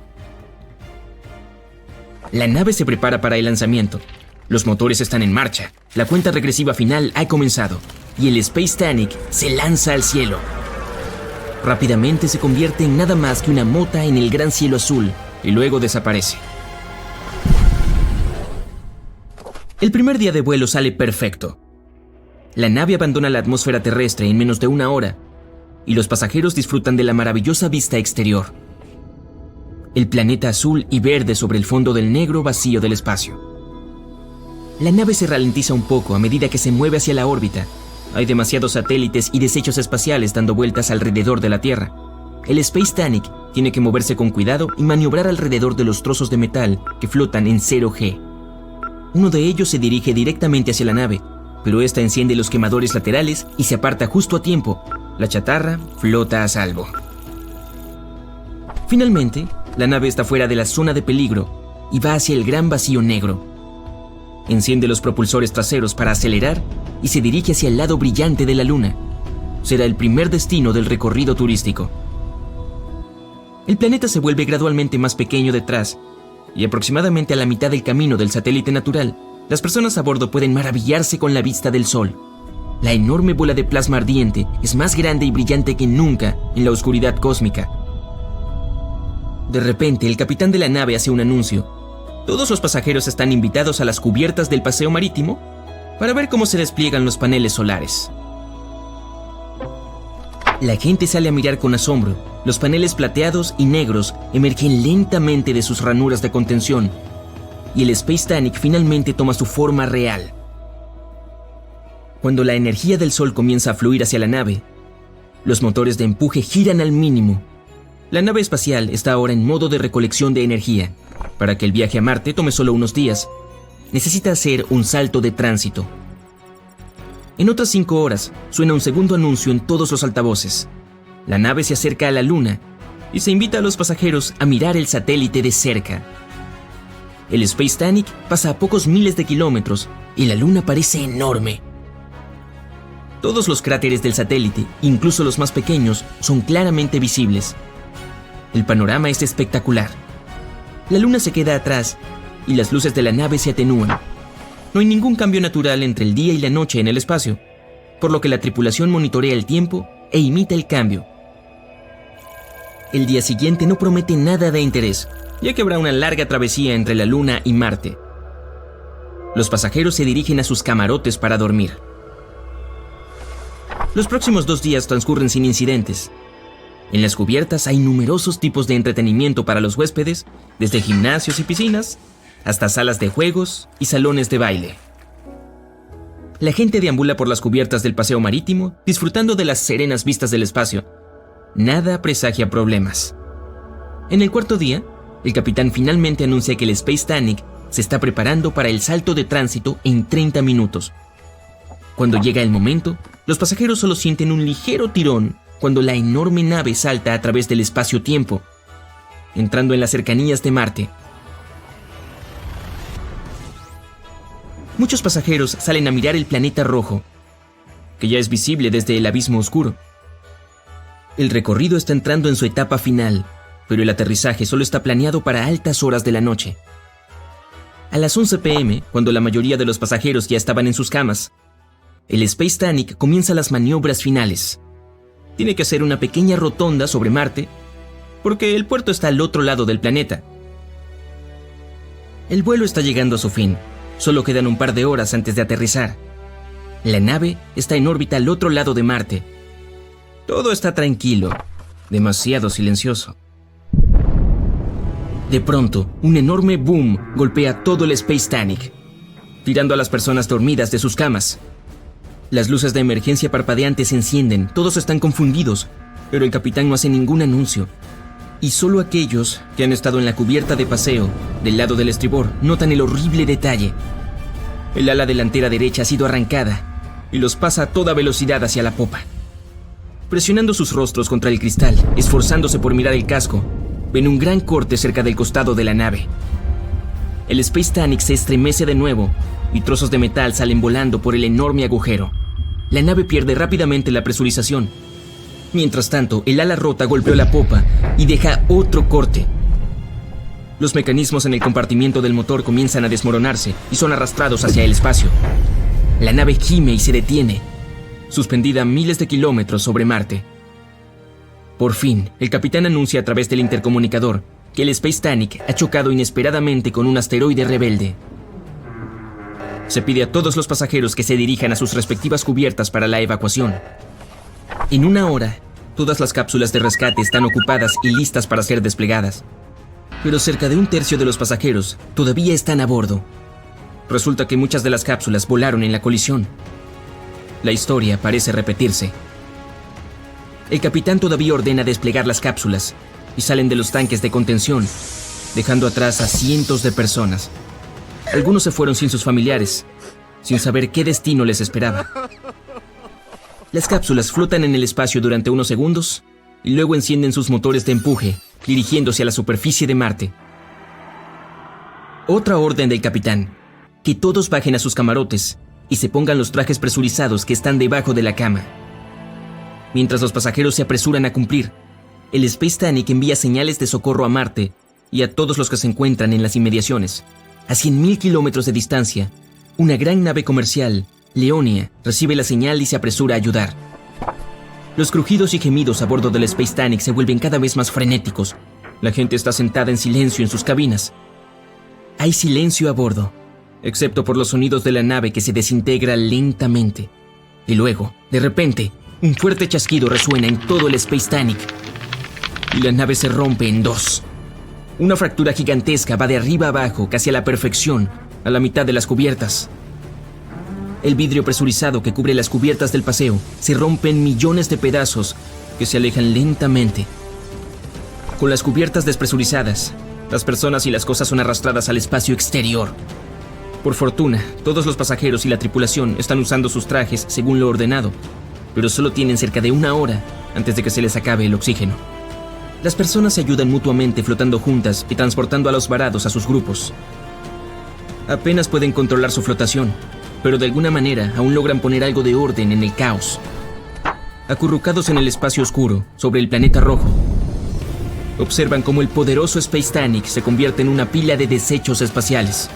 La nave se prepara para el lanzamiento. Los motores están en marcha, la cuenta regresiva final ha comenzado y el Space Titanic se lanza al cielo. Rápidamente se convierte en nada más que una mota en el gran cielo azul y luego desaparece. El primer día de vuelo sale perfecto. La nave abandona la atmósfera terrestre en menos de una hora y los pasajeros disfrutan de la maravillosa vista exterior. El planeta azul y verde sobre el fondo del negro vacío del espacio. La nave se ralentiza un poco a medida que se mueve hacia la órbita. Hay demasiados satélites y desechos espaciales dando vueltas alrededor de la Tierra. El Space Titanic tiene que moverse con cuidado y maniobrar alrededor de los trozos de metal que flotan en 0G. Uno de ellos se dirige directamente hacia la nave, pero esta enciende los quemadores laterales y se aparta justo a tiempo. La chatarra flota a salvo. Finalmente, la nave está fuera de la zona de peligro y va hacia el gran vacío negro. Enciende los propulsores traseros para acelerar y se dirige hacia el lado brillante de la Luna. Será el primer destino del recorrido turístico. El planeta se vuelve gradualmente más pequeño detrás y aproximadamente a la mitad del camino del satélite natural, las personas a bordo pueden maravillarse con la vista del Sol. La enorme bola de plasma ardiente es más grande y brillante que nunca en la oscuridad cósmica. De repente, el capitán de la nave hace un anuncio. Todos los pasajeros están invitados a las cubiertas del paseo marítimo para ver cómo se despliegan los paneles solares. La gente sale a mirar con asombro. Los paneles plateados y negros emergen lentamente de sus ranuras de contención y el Space Titanic finalmente toma su forma real. Cuando la energía del Sol comienza a fluir hacia la nave, los motores de empuje giran al mínimo. La nave espacial está ahora en modo de recolección de energía. Para que el viaje a Marte tome solo unos días, necesita hacer un salto de tránsito. En otras 5 horas, suena un segundo anuncio en todos los altavoces. La nave se acerca a la Luna y se invita a los pasajeros a mirar el satélite de cerca. El Space Titanic pasa a pocos miles de kilómetros y la Luna parece enorme. Todos los cráteres del satélite, incluso los más pequeños, son claramente visibles. El panorama es espectacular. La Luna se queda atrás y las luces de la nave se atenúan. No hay ningún cambio natural entre el día y la noche en el espacio, por lo que la tripulación monitorea el tiempo e imita el cambio. El día siguiente no promete nada de interés, ya que habrá una larga travesía entre la Luna y Marte. Los pasajeros se dirigen a sus camarotes para dormir. Los próximos 2 días transcurren sin incidentes. En las cubiertas hay numerosos tipos de entretenimiento para los huéspedes, desde gimnasios y piscinas hasta salas de juegos y salones de baile. La gente deambula por las cubiertas del paseo marítimo, disfrutando de las serenas vistas del espacio. Nada presagia problemas. En el 4.º día, el capitán finalmente anuncia que el Space Titanic se está preparando para el salto de tránsito en 30 minutos. Cuando llega el momento, los pasajeros solo sienten un ligero tirón cuando la enorme nave salta a través del espacio-tiempo, entrando en las cercanías de Marte. Muchos pasajeros salen a mirar el planeta rojo, que ya es visible desde el abismo oscuro. El recorrido está entrando en su etapa final, pero el aterrizaje solo está planeado para altas horas de la noche. A las 11 p.m., cuando la mayoría de los pasajeros ya estaban en sus camas, el Space Titanic comienza las maniobras finales. Tiene que hacer una pequeña rotonda sobre Marte, porque el puerto está al otro lado del planeta. El vuelo está llegando a su fin. Solo quedan un par de horas antes de aterrizar. La nave está en órbita al otro lado de Marte. Todo está tranquilo, demasiado silencioso. De pronto, un enorme boom golpea todo el Space Titanic, tirando a las personas dormidas de sus camas. Las luces de emergencia parpadeantes se encienden, todos están confundidos, pero el capitán no hace ningún anuncio. Y solo aquellos que han estado en la cubierta de paseo, del lado del estribor, notan el horrible detalle. El ala delantera derecha ha sido arrancada y los pasa a toda velocidad hacia la popa. Presionando sus rostros contra el cristal, esforzándose por mirar el casco, ven un gran corte cerca del costado de la nave. El Space Titanic se estremece de nuevo y trozos de metal salen volando por el enorme agujero. La nave pierde rápidamente la presurización. Mientras tanto, el ala rota golpeó la popa y deja otro corte. Los mecanismos en el compartimiento del motor comienzan a desmoronarse y son arrastrados hacia el espacio. La nave gime y se detiene, suspendida a miles de kilómetros sobre Marte. Por fin, el capitán anuncia a través del intercomunicador que el Space Titanic ha chocado inesperadamente con un asteroide rebelde. Se pide a todos los pasajeros que se dirijan a sus respectivas cubiertas para la evacuación. En 1 hora, todas las cápsulas de rescate están ocupadas y listas para ser desplegadas. Pero cerca de 1/3 de los pasajeros todavía están a bordo. Resulta que muchas de las cápsulas volaron en la colisión. La historia parece repetirse. El capitán todavía ordena desplegar las cápsulas y salen de los tanques de contención, dejando atrás a cientos de personas. Algunos se fueron sin sus familiares, sin saber qué destino les esperaba. Las cápsulas flotan en el espacio durante unos segundos y luego encienden sus motores de empuje, dirigiéndose a la superficie de Marte. Otra orden del capitán: que todos bajen a sus camarotes y se pongan los trajes presurizados que están debajo de la cama. Mientras los pasajeros se apresuran a cumplir, el Space Titanic envía señales de socorro a Marte y a todos los que se encuentran en las inmediaciones. A 100.000 kilómetros de distancia, una gran nave comercial, Leonia, recibe la señal y se apresura a ayudar. Los crujidos y gemidos a bordo del Space Titanic se vuelven cada vez más frenéticos. La gente está sentada en silencio en sus cabinas. Hay silencio a bordo, excepto por los sonidos de la nave que se desintegra lentamente. Y luego, de repente, un fuerte chasquido resuena en todo el Space Titanic y la nave se rompe en dos. Una fractura gigantesca va de arriba a abajo, casi a la perfección, a la mitad de las cubiertas. El vidrio presurizado que cubre las cubiertas del paseo se rompe en millones de pedazos que se alejan lentamente. Con las cubiertas despresurizadas, las personas y las cosas son arrastradas al espacio exterior. Por fortuna, todos los pasajeros y la tripulación están usando sus trajes según lo ordenado, pero solo tienen cerca de 1 hora antes de que se les acabe el oxígeno. Las personas se ayudan mutuamente flotando juntas y transportando a los varados a sus grupos. Apenas pueden controlar su flotación, pero de alguna manera aún logran poner algo de orden en el caos. Acurrucados en el espacio oscuro, sobre el planeta rojo, observan cómo el poderoso Space Titanic se convierte en una pila de desechos espaciales.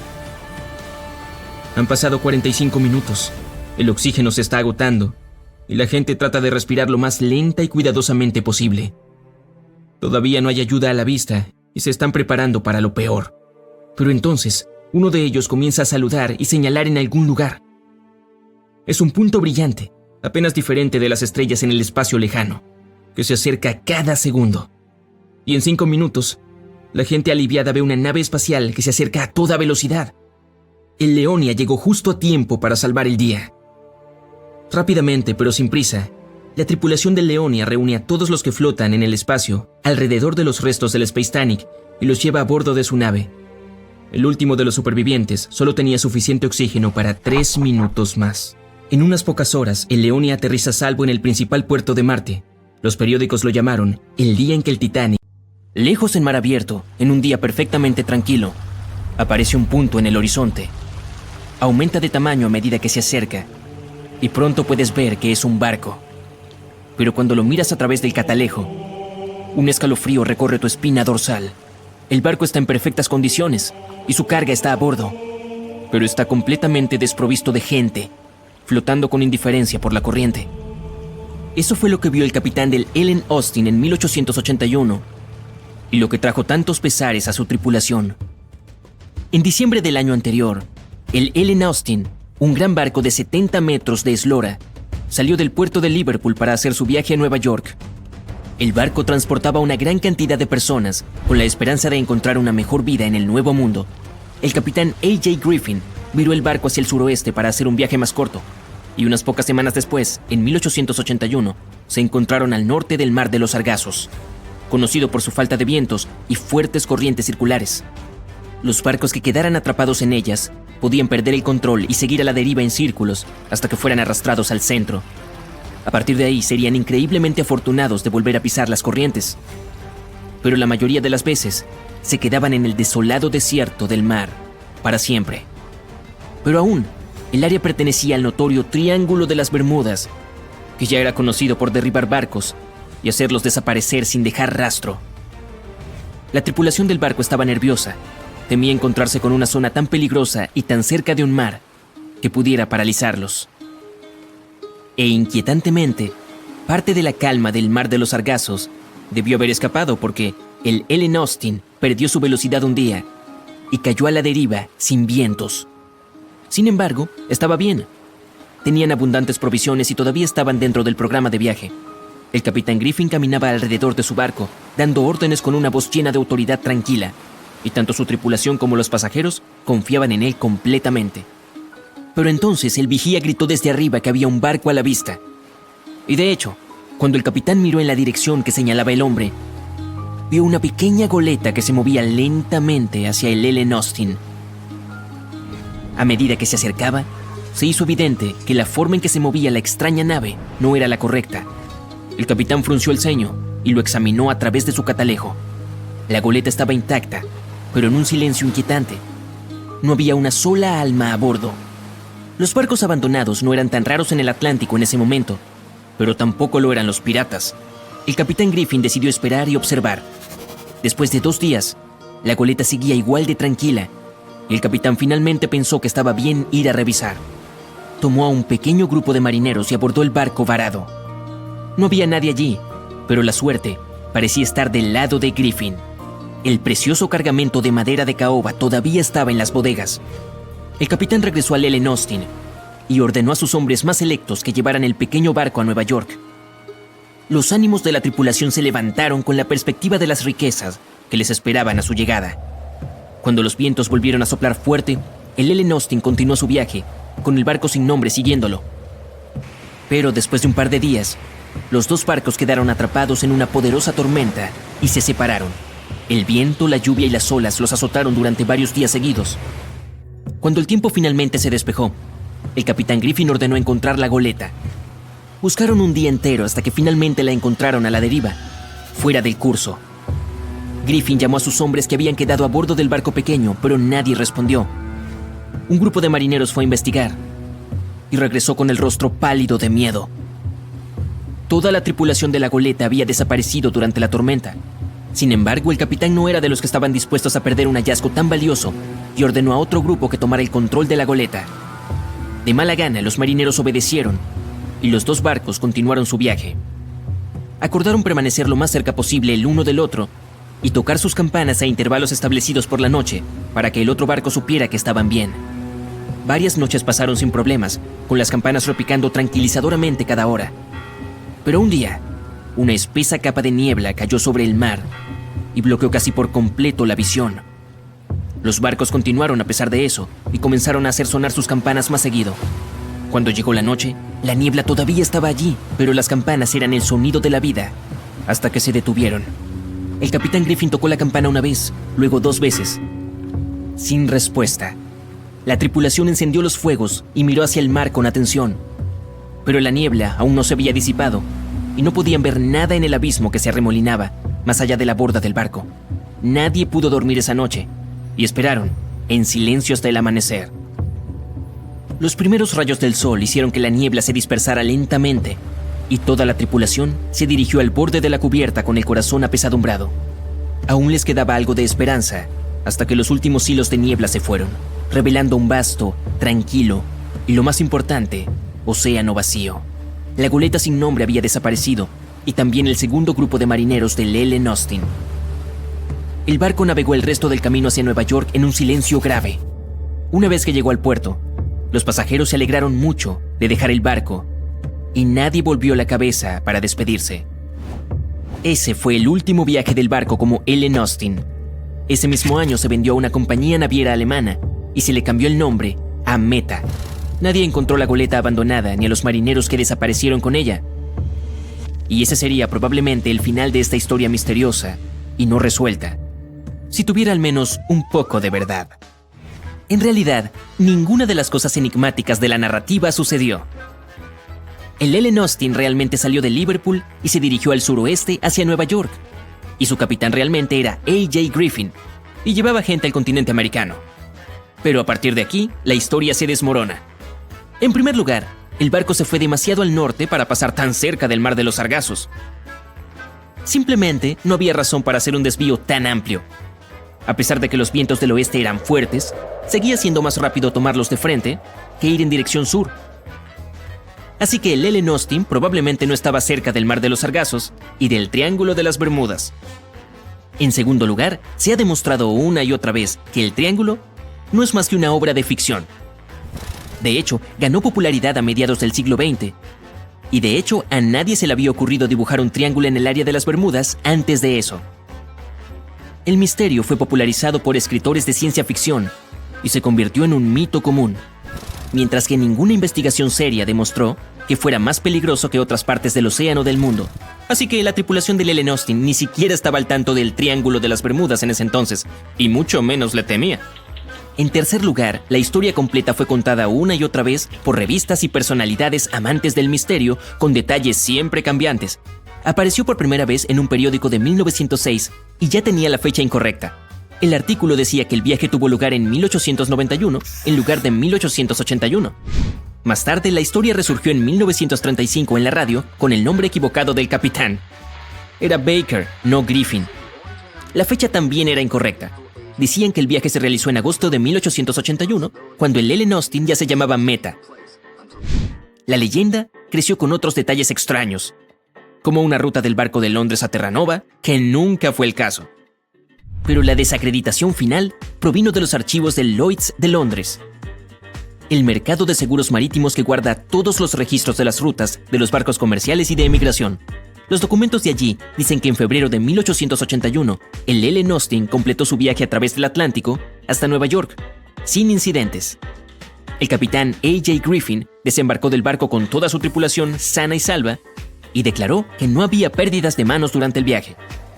Han pasado 45 minutos, el oxígeno se está agotando, y la gente trata de respirar lo más lenta y cuidadosamente posible. Todavía no hay ayuda a la vista, y se están preparando para lo peor. Pero entonces, uno de ellos comienza a saludar y señalar en algún lugar. Es un punto brillante, apenas diferente de las estrellas en el espacio lejano, que se acerca cada segundo. Y en 5 minutos, la gente aliviada ve una nave espacial que se acerca a toda velocidad. El Leonia llegó justo a tiempo para salvar el día. Rápidamente, pero sin prisa, la tripulación del Leonia reúne a todos los que flotan en el espacio alrededor de los restos del Space Titanic y los lleva a bordo de su nave. El último de los supervivientes solo tenía suficiente oxígeno para 3 minutos más. En unas pocas horas, el Leonia aterriza a salvo en el principal puerto de Marte. Los periódicos lo llamaron el día en que el Titanic, lejos en mar abierto, en un día perfectamente tranquilo, aparece un punto en el horizonte. Aumenta de tamaño a medida que se acerca, y pronto puedes ver que es un barco. Pero cuando lo miras a través del catalejo, un escalofrío recorre tu espina dorsal. El barco está en perfectas condiciones y su carga está a bordo, pero está completamente desprovisto de gente, flotando con indiferencia por la corriente. Eso fue lo que vio el capitán del Ellen Austin en 1881 y lo que trajo tantos pesares a su tripulación. En diciembre del año anterior, el Ellen Austin, un gran barco de 70 metros de eslora, salió del puerto de Liverpool para hacer su viaje a Nueva York. El barco transportaba una gran cantidad de personas con la esperanza de encontrar una mejor vida en el Nuevo Mundo. El capitán A.J. Griffin viró el barco hacia el suroeste para hacer un viaje más corto, y unas pocas semanas después, en 1881, se encontraron al norte del Mar de los Sargazos, conocido por su falta de vientos y fuertes corrientes circulares. Los barcos que quedaran atrapados en ellas podían perder el control y seguir a la deriva en círculos hasta que fueran arrastrados al centro. A partir de ahí serían increíblemente afortunados de volver a pisar las corrientes. Pero la mayoría de las veces se quedaban en el desolado desierto del mar para siempre. Pero aún, el área pertenecía al notorio Triángulo de las Bermudas, que ya era conocido por derribar barcos y hacerlos desaparecer sin dejar rastro. La tripulación del barco estaba nerviosa. Temía encontrarse con una zona tan peligrosa y tan cerca de un mar que pudiera paralizarlos. E inquietantemente, parte de la calma del Mar de los Sargazos debió haber escapado porque el Ellen Austin perdió su velocidad un día y cayó a la deriva sin vientos. Sin embargo, estaba bien. Tenían abundantes provisiones y todavía estaban dentro del programa de viaje. El capitán Griffin caminaba alrededor de su barco, dando órdenes con una voz llena de autoridad tranquila. y tanto su tripulación como los pasajeros confiaban en él completamente. Pero entonces el vigía gritó desde arriba que había un barco a la vista. Y de hecho, cuando el capitán miró en la dirección que señalaba el hombre, vio una pequeña goleta que se movía lentamente hacia el Ellen Austin. A medida que se acercaba, se hizo evidente que la forma en que se movía la extraña nave no era la correcta. El capitán frunció el ceño y lo examinó a través de su catalejo. La goleta estaba intacta, pero en un silencio inquietante. No había una sola alma a bordo. Los barcos abandonados no eran tan raros en el Atlántico en ese momento, pero tampoco lo eran los piratas. El capitán Griffin decidió esperar y observar. Después de 2 días, la goleta seguía igual de tranquila, y el capitán finalmente pensó que estaba bien ir a revisar. Tomó a un pequeño grupo de marineros y abordó el barco varado. No había nadie allí, pero la suerte parecía estar del lado de Griffin. El precioso cargamento de madera de caoba todavía estaba en las bodegas. El capitán regresó al Ellen Austin y ordenó a sus hombres más selectos que llevaran el pequeño barco a Nueva York. Los ánimos de la tripulación se levantaron con la perspectiva de las riquezas que les esperaban a su llegada. Cuando los vientos volvieron a soplar fuerte, el Ellen Austin continuó su viaje, con el barco sin nombre siguiéndolo. Pero después de un par de días, los 2 barcos quedaron atrapados en una poderosa tormenta y se separaron. El viento, la lluvia y las olas los azotaron durante varios días seguidos. Cuando el tiempo finalmente se despejó, el capitán Griffin ordenó encontrar la goleta. Buscaron un día entero hasta que finalmente la encontraron a la deriva, fuera del curso. Griffin llamó a sus hombres que habían quedado a bordo del barco pequeño, pero nadie respondió. Un grupo de marineros fue a investigar y regresó con el rostro pálido de miedo. Toda la tripulación de la goleta había desaparecido durante la tormenta. Sin embargo, el capitán no era de los que estaban dispuestos a perder un hallazgo tan valioso y ordenó a otro grupo que tomara el control de la goleta. De mala gana, los marineros obedecieron y los 2 barcos continuaron su viaje. Acordaron permanecer lo más cerca posible el uno del otro y tocar sus campanas a intervalos establecidos por la noche para que el otro barco supiera que estaban bien. Varias noches pasaron sin problemas, con las campanas repicando tranquilizadoramente cada hora. Pero un día, una espesa capa de niebla cayó sobre el mar y bloqueó casi por completo la visión. Los barcos continuaron a pesar de eso y comenzaron a hacer sonar sus campanas más seguido. Cuando llegó la noche, la niebla todavía estaba allí, pero las campanas eran el sonido de la vida, hasta que se detuvieron. El capitán Griffin tocó la campana una vez, luego 2 veces. Sin respuesta. La tripulación encendió los fuegos y miró hacia el mar con atención. Pero la niebla aún no se había disipado y no podían ver nada en el abismo que se arremolinaba más allá de la borda del barco. Nadie pudo dormir esa noche y esperaron en silencio hasta el amanecer. Los primeros rayos del sol hicieron que la niebla se dispersara lentamente y toda la tripulación se dirigió al borde de la cubierta con el corazón apesadumbrado. Aún les quedaba algo de esperanza hasta que los últimos hilos de niebla se fueron, revelando un vasto, tranquilo y, lo más importante, océano vacío. La goleta sin nombre había desaparecido y también el segundo grupo de marineros del Ellen Austin. El barco navegó el resto del camino hacia Nueva York en un silencio grave. Una vez que llegó al puerto, los pasajeros se alegraron mucho de dejar el barco y nadie volvió la cabeza para despedirse. Ese fue el último viaje del barco como Ellen Austin. Ese mismo año se vendió a una compañía naviera alemana y se le cambió el nombre a Meta. Nadie encontró la goleta abandonada ni a los marineros que desaparecieron con ella. Y ese sería probablemente el final de esta historia misteriosa y no resuelta, si tuviera al menos un poco de verdad. En realidad, ninguna de las cosas enigmáticas de la narrativa sucedió. El Ellen Austin realmente salió de Liverpool y se dirigió al suroeste hacia Nueva York. Y su capitán realmente era A.J. Griffin y llevaba gente al continente americano. Pero a partir de aquí, la historia se desmorona. En primer lugar, el barco se fue demasiado al norte para pasar tan cerca del Mar de los Sargazos. Simplemente no había razón para hacer un desvío tan amplio. A pesar de que los vientos del oeste eran fuertes, seguía siendo más rápido tomarlos de frente que ir en dirección sur. Así que el Ellen Austin probablemente no estaba cerca del Mar de los Sargazos y del Triángulo de las Bermudas. En segundo lugar, se ha demostrado una y otra vez que el Triángulo no es más que una obra de ficción. De hecho, ganó popularidad a mediados del siglo XX. Y de hecho, a nadie se le había ocurrido dibujar un triángulo en el área de las Bermudas antes de eso. El misterio fue popularizado por escritores de ciencia ficción y se convirtió en un mito común, mientras que ninguna investigación seria demostró que fuera más peligroso que otras partes del océano del mundo. Así que la tripulación del Ellen Austin ni siquiera estaba al tanto del Triángulo de las Bermudas en ese entonces, y mucho menos le temía. En tercer lugar, la historia completa fue contada una y otra vez por revistas y personalidades amantes del misterio con detalles siempre cambiantes. Apareció por primera vez en un periódico de 1906 y ya tenía la fecha incorrecta. El artículo decía que el viaje tuvo lugar en 1891 en lugar de 1881. Más tarde, la historia resurgió en 1935 en la radio con el nombre equivocado del capitán. Era Baker, no Griffin. La fecha también era incorrecta. Decían que el viaje se realizó en agosto de 1881, cuando el Ellen Austin ya se llamaba Meta. La leyenda creció con otros detalles extraños, como una ruta del barco de Londres a Terranova, que nunca fue el caso. Pero la desacreditación final provino de los archivos del Lloyd's de Londres, el mercado de seguros marítimos que guarda todos los registros de las rutas de los barcos comerciales y de emigración. Los documentos de allí dicen que en febrero de 1881, el Ellen Austin completó su viaje a través del Atlántico hasta Nueva York, sin incidentes. El capitán A.J. Griffin desembarcó del barco con toda su tripulación sana y salva y declaró que no había pérdidas de manos durante el viaje.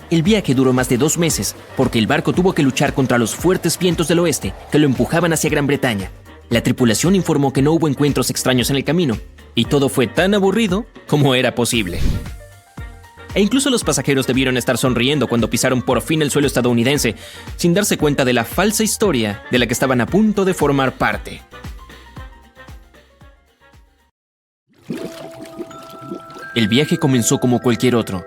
El viaje duró más de 2 meses porque el barco tuvo que luchar contra los fuertes vientos del oeste que lo empujaban hacia Gran Bretaña. La tripulación informó que no hubo encuentros extraños en el camino y todo fue tan aburrido como era posible. E incluso los pasajeros debieron estar sonriendo cuando pisaron por fin el suelo estadounidense, sin darse cuenta de la falsa historia de la que estaban a punto de formar parte. El viaje comenzó como cualquier otro.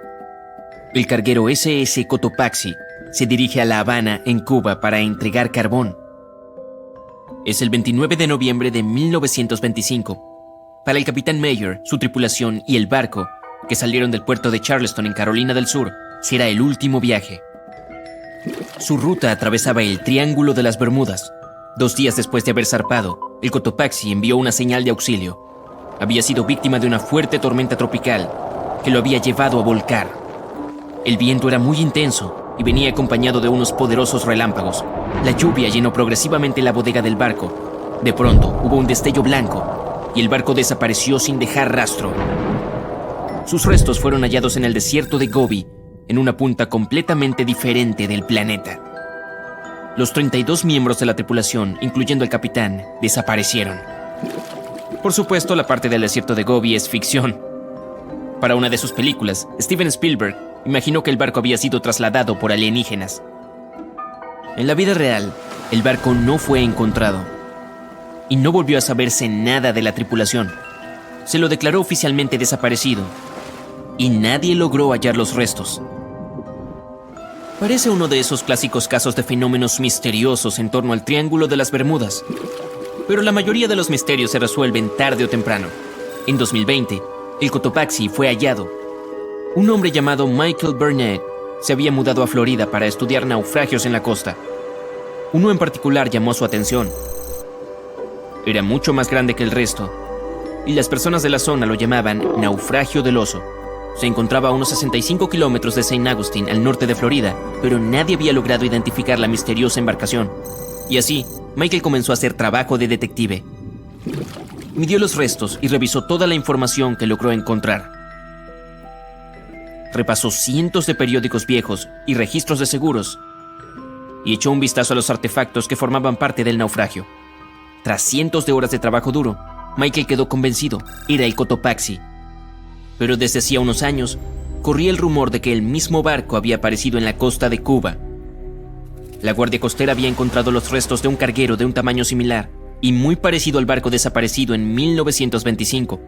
El carguero SS Cotopaxi se dirige a La Habana, en Cuba, para entregar carbón. Es el 29 de noviembre de 1925. Para el capitán Mayer, su tripulación y el barco, que salieron del puerto de Charleston en Carolina del Sur, será el último viaje. Su ruta atravesaba el Triángulo de las Bermudas. 2 días después de haber zarpado, el Cotopaxi envió una señal de auxilio. Había sido víctima de una fuerte tormenta tropical que lo había llevado a volcar. El viento era muy intenso y venía acompañado de unos poderosos relámpagos. La lluvia llenó progresivamente la bodega del barco. De pronto hubo un destello blanco y el barco desapareció sin dejar rastro. Sus restos fueron hallados en el desierto de Gobi, en una punta completamente diferente del planeta. Los 32 miembros de la tripulación, incluyendo el capitán, desaparecieron. Por supuesto, la parte del desierto de Gobi es ficción. Para una de sus películas, Steven Spielberg imaginó que el barco había sido trasladado por alienígenas. En la vida real, el barco no fue encontrado y no volvió a saberse nada de la tripulación. Se lo declaró oficialmente desaparecido y nadie logró hallar los restos. Parece uno de esos clásicos casos de fenómenos misteriosos en torno al Triángulo de las Bermudas, pero la mayoría de los misterios se resuelven tarde o temprano. En 2020, el Cotopaxi fue hallado. Un hombre llamado Michael Burnett se había mudado a Florida para estudiar naufragios en la costa. Uno en particular llamó su atención. Era mucho más grande que el resto, y las personas de la zona lo llamaban Naufragio del Oso. Se encontraba a unos 65 kilómetros de St. Augustine, al norte de Florida, pero nadie había logrado identificar la misteriosa embarcación. Y así, Michael comenzó a hacer trabajo de detective. Midió los restos y revisó toda la información que logró encontrar. Repasó cientos de periódicos viejos y registros de seguros y echó un vistazo a los artefactos que formaban parte del naufragio. Tras cientos de horas de trabajo duro, Michael quedó convencido, era el Cotopaxi. Pero desde hacía unos años, corría el rumor de que el mismo barco había aparecido en la costa de Cuba. La Guardia Costera había encontrado los restos de un carguero de un tamaño similar y muy parecido al barco desaparecido en 1925.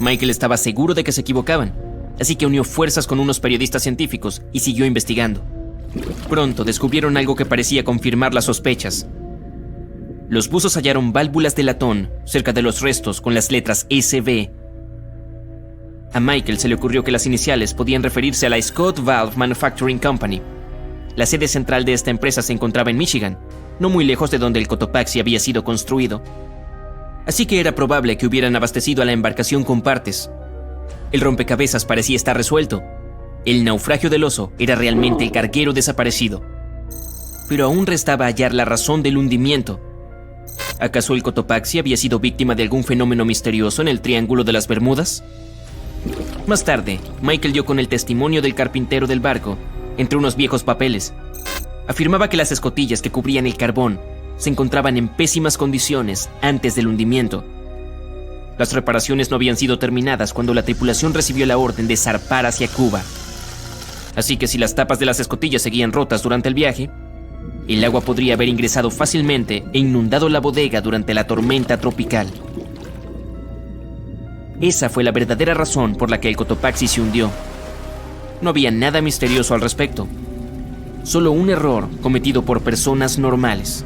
Michael estaba seguro de que se equivocaban, así que unió fuerzas con unos periodistas científicos y siguió investigando. Pronto descubrieron algo que parecía confirmar las sospechas. Los buzos hallaron válvulas de latón cerca de los restos con las letras SB. A Michael se le ocurrió que las iniciales podían referirse a la Scott Valve Manufacturing Company. La sede central de esta empresa se encontraba en Michigan, no muy lejos de donde el Cotopaxi había sido construido. Así que era probable que hubieran abastecido a la embarcación con partes. El rompecabezas parecía estar resuelto. El naufragio del oso era realmente el carguero desaparecido. pero aún restaba hallar la razón del hundimiento. ¿Acaso el Cotopaxi había sido víctima de algún fenómeno misterioso en el Triángulo de las Bermudas? Más tarde, Michael dio con el testimonio del carpintero del barco entre unos viejos papeles. Afirmaba que las escotillas que cubrían el carbón se encontraban en pésimas condiciones antes del hundimiento. Las reparaciones no habían sido terminadas cuando la tripulación recibió la orden de zarpar hacia Cuba. Así que si las tapas de las escotillas seguían rotas durante el viaje, el agua podría haber ingresado fácilmente e inundado la bodega durante la tormenta tropical. Esa fue la verdadera razón por la que el Cotopaxi se hundió. No había nada misterioso al respecto, solo un error cometido por personas normales.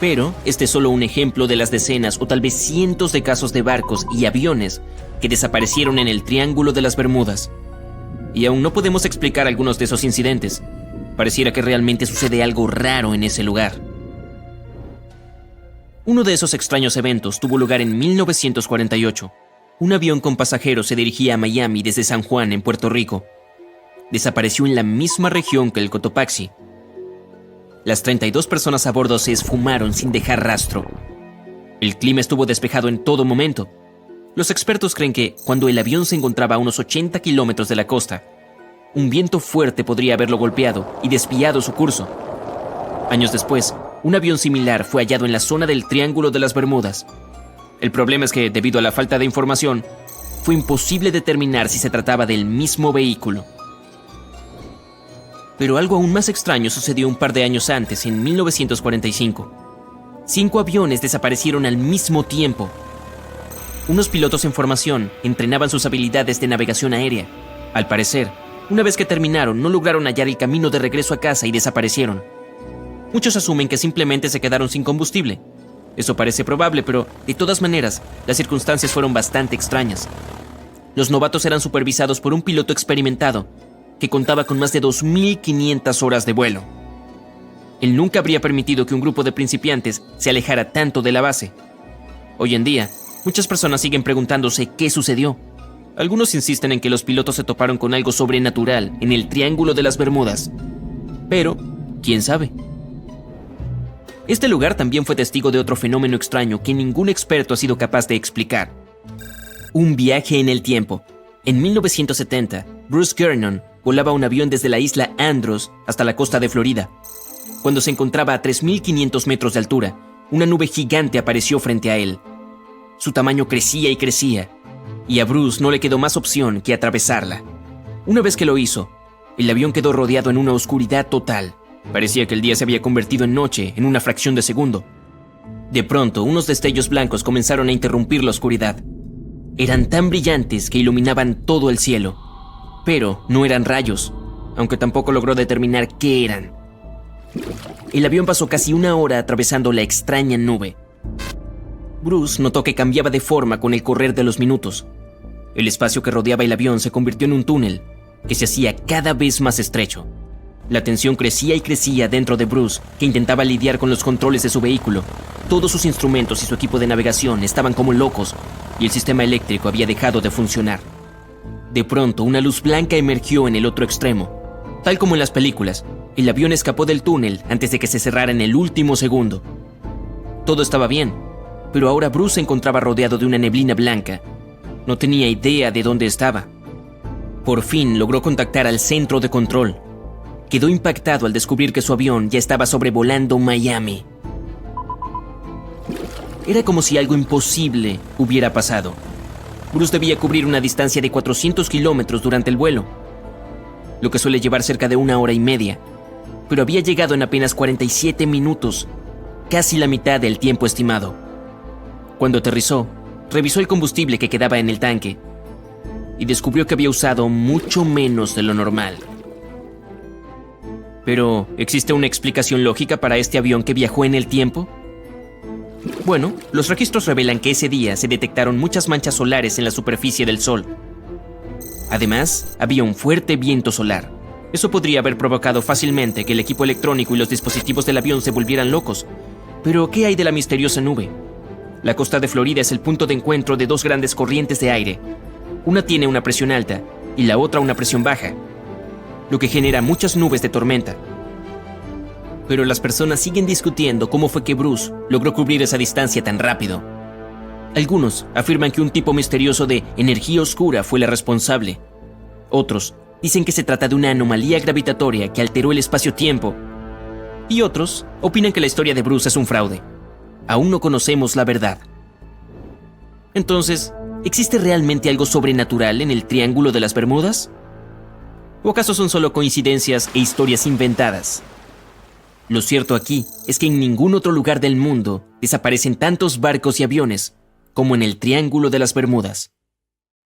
Pero este es solo un ejemplo de las decenas o tal vez cientos de casos de barcos y aviones que desaparecieron en el Triángulo de las Bermudas. Y aún no podemos explicar algunos de esos incidentes. Pareciera que realmente sucede algo raro en ese lugar. Uno de esos extraños eventos tuvo lugar en 1948. Un avión con pasajeros se dirigía a Miami desde San Juan, en Puerto Rico. Desapareció en la misma región que el Cotopaxi. Las 32 personas a bordo se esfumaron sin dejar rastro. El clima estuvo despejado en todo momento. Los expertos creen que, cuando el avión se encontraba a unos 80 kilómetros de la costa, un viento fuerte podría haberlo golpeado y desviado su curso. Años después, un avión similar fue hallado en la zona del Triángulo de las Bermudas. El problema es que, debido a la falta de información, fue imposible determinar si se trataba del mismo vehículo. Pero algo aún más extraño sucedió un par de años antes, en 1945. 5 aviones desaparecieron al mismo tiempo. Unos pilotos en formación entrenaban sus habilidades de navegación aérea. Al parecer, una vez que terminaron, no lograron hallar el camino de regreso a casa y desaparecieron. Muchos asumen que simplemente se quedaron sin combustible. Eso parece probable, pero de todas maneras, las circunstancias fueron bastante extrañas. Los novatos eran supervisados por un piloto experimentado que contaba con más de 2.500 horas de vuelo. Él nunca habría permitido que un grupo de principiantes se alejara tanto de la base. Hoy en día, muchas personas siguen preguntándose qué sucedió. Algunos insisten en que los pilotos se toparon con algo sobrenatural en el Triángulo de las Bermudas. Pero, ¿quién sabe? Este lugar también fue testigo de otro fenómeno extraño que ningún experto ha sido capaz de explicar. Un viaje en el tiempo. En 1970, Bruce Gernon volaba un avión desde la isla Andros hasta la costa de Florida. Cuando se encontraba a 3.500 metros de altura, una nube gigante apareció frente a él. Su tamaño crecía y crecía, y a Bruce no le quedó más opción que atravesarla. Una vez que lo hizo, el avión quedó rodeado en una oscuridad total. Parecía que el día se había convertido en noche en una fracción de segundo. De pronto, unos destellos blancos comenzaron a interrumpir la oscuridad. Eran tan brillantes que iluminaban todo el cielo. Pero no eran rayos, aunque tampoco logró determinar qué eran. El avión pasó casi una hora atravesando la extraña nube. Bruce notó que cambiaba de forma con el correr de los minutos. El espacio que rodeaba el avión se convirtió en un túnel que se hacía cada vez más estrecho. La tensión crecía y crecía dentro de Bruce, que intentaba lidiar con los controles de su vehículo. Todos sus instrumentos y su equipo de navegación estaban como locos, y el sistema eléctrico había dejado de funcionar. De pronto, una luz blanca emergió en el otro extremo. Tal como en las películas, el avión escapó del túnel antes de que se cerrara en el último segundo. Todo estaba bien, pero ahora Bruce se encontraba rodeado de una neblina blanca. No tenía idea de dónde estaba. Por fin logró contactar al centro de control. Quedó impactado al descubrir que su avión ya estaba sobrevolando Miami. Era como si algo imposible hubiera pasado. Bruce debía cubrir una distancia de 400 kilómetros durante el vuelo, lo que suele llevar cerca de 1 hora y media, pero había llegado en apenas 47 minutos, casi la mitad del tiempo estimado. Cuando aterrizó, revisó el combustible que quedaba en el tanque y descubrió que había usado mucho menos de lo normal. Pero, ¿existe una explicación lógica para este avión que viajó en el tiempo? Bueno, los registros revelan que ese día se detectaron muchas manchas solares en la superficie del Sol. Además, había un fuerte viento solar. Eso podría haber provocado fácilmente que el equipo electrónico y los dispositivos del avión se volvieran locos. Pero, ¿qué hay de la misteriosa nube? La costa de Florida es el punto de encuentro de 2 grandes corrientes de aire. Una tiene una presión alta y la otra una presión baja, lo que genera muchas nubes de tormenta. Pero las personas siguen discutiendo cómo fue que Bruce logró cubrir esa distancia tan rápido. Algunos afirman que un tipo misterioso de energía oscura fue la responsable. Otros dicen que se trata de una anomalía gravitatoria que alteró el espacio-tiempo. Y otros opinan que la historia de Bruce es un fraude. Aún no conocemos la verdad. Entonces, ¿existe realmente algo sobrenatural en el Triángulo de las Bermudas? ¿O acaso son solo coincidencias e historias inventadas? Lo cierto aquí es que en ningún otro lugar del mundo desaparecen tantos barcos y aviones como en el Triángulo de las Bermudas.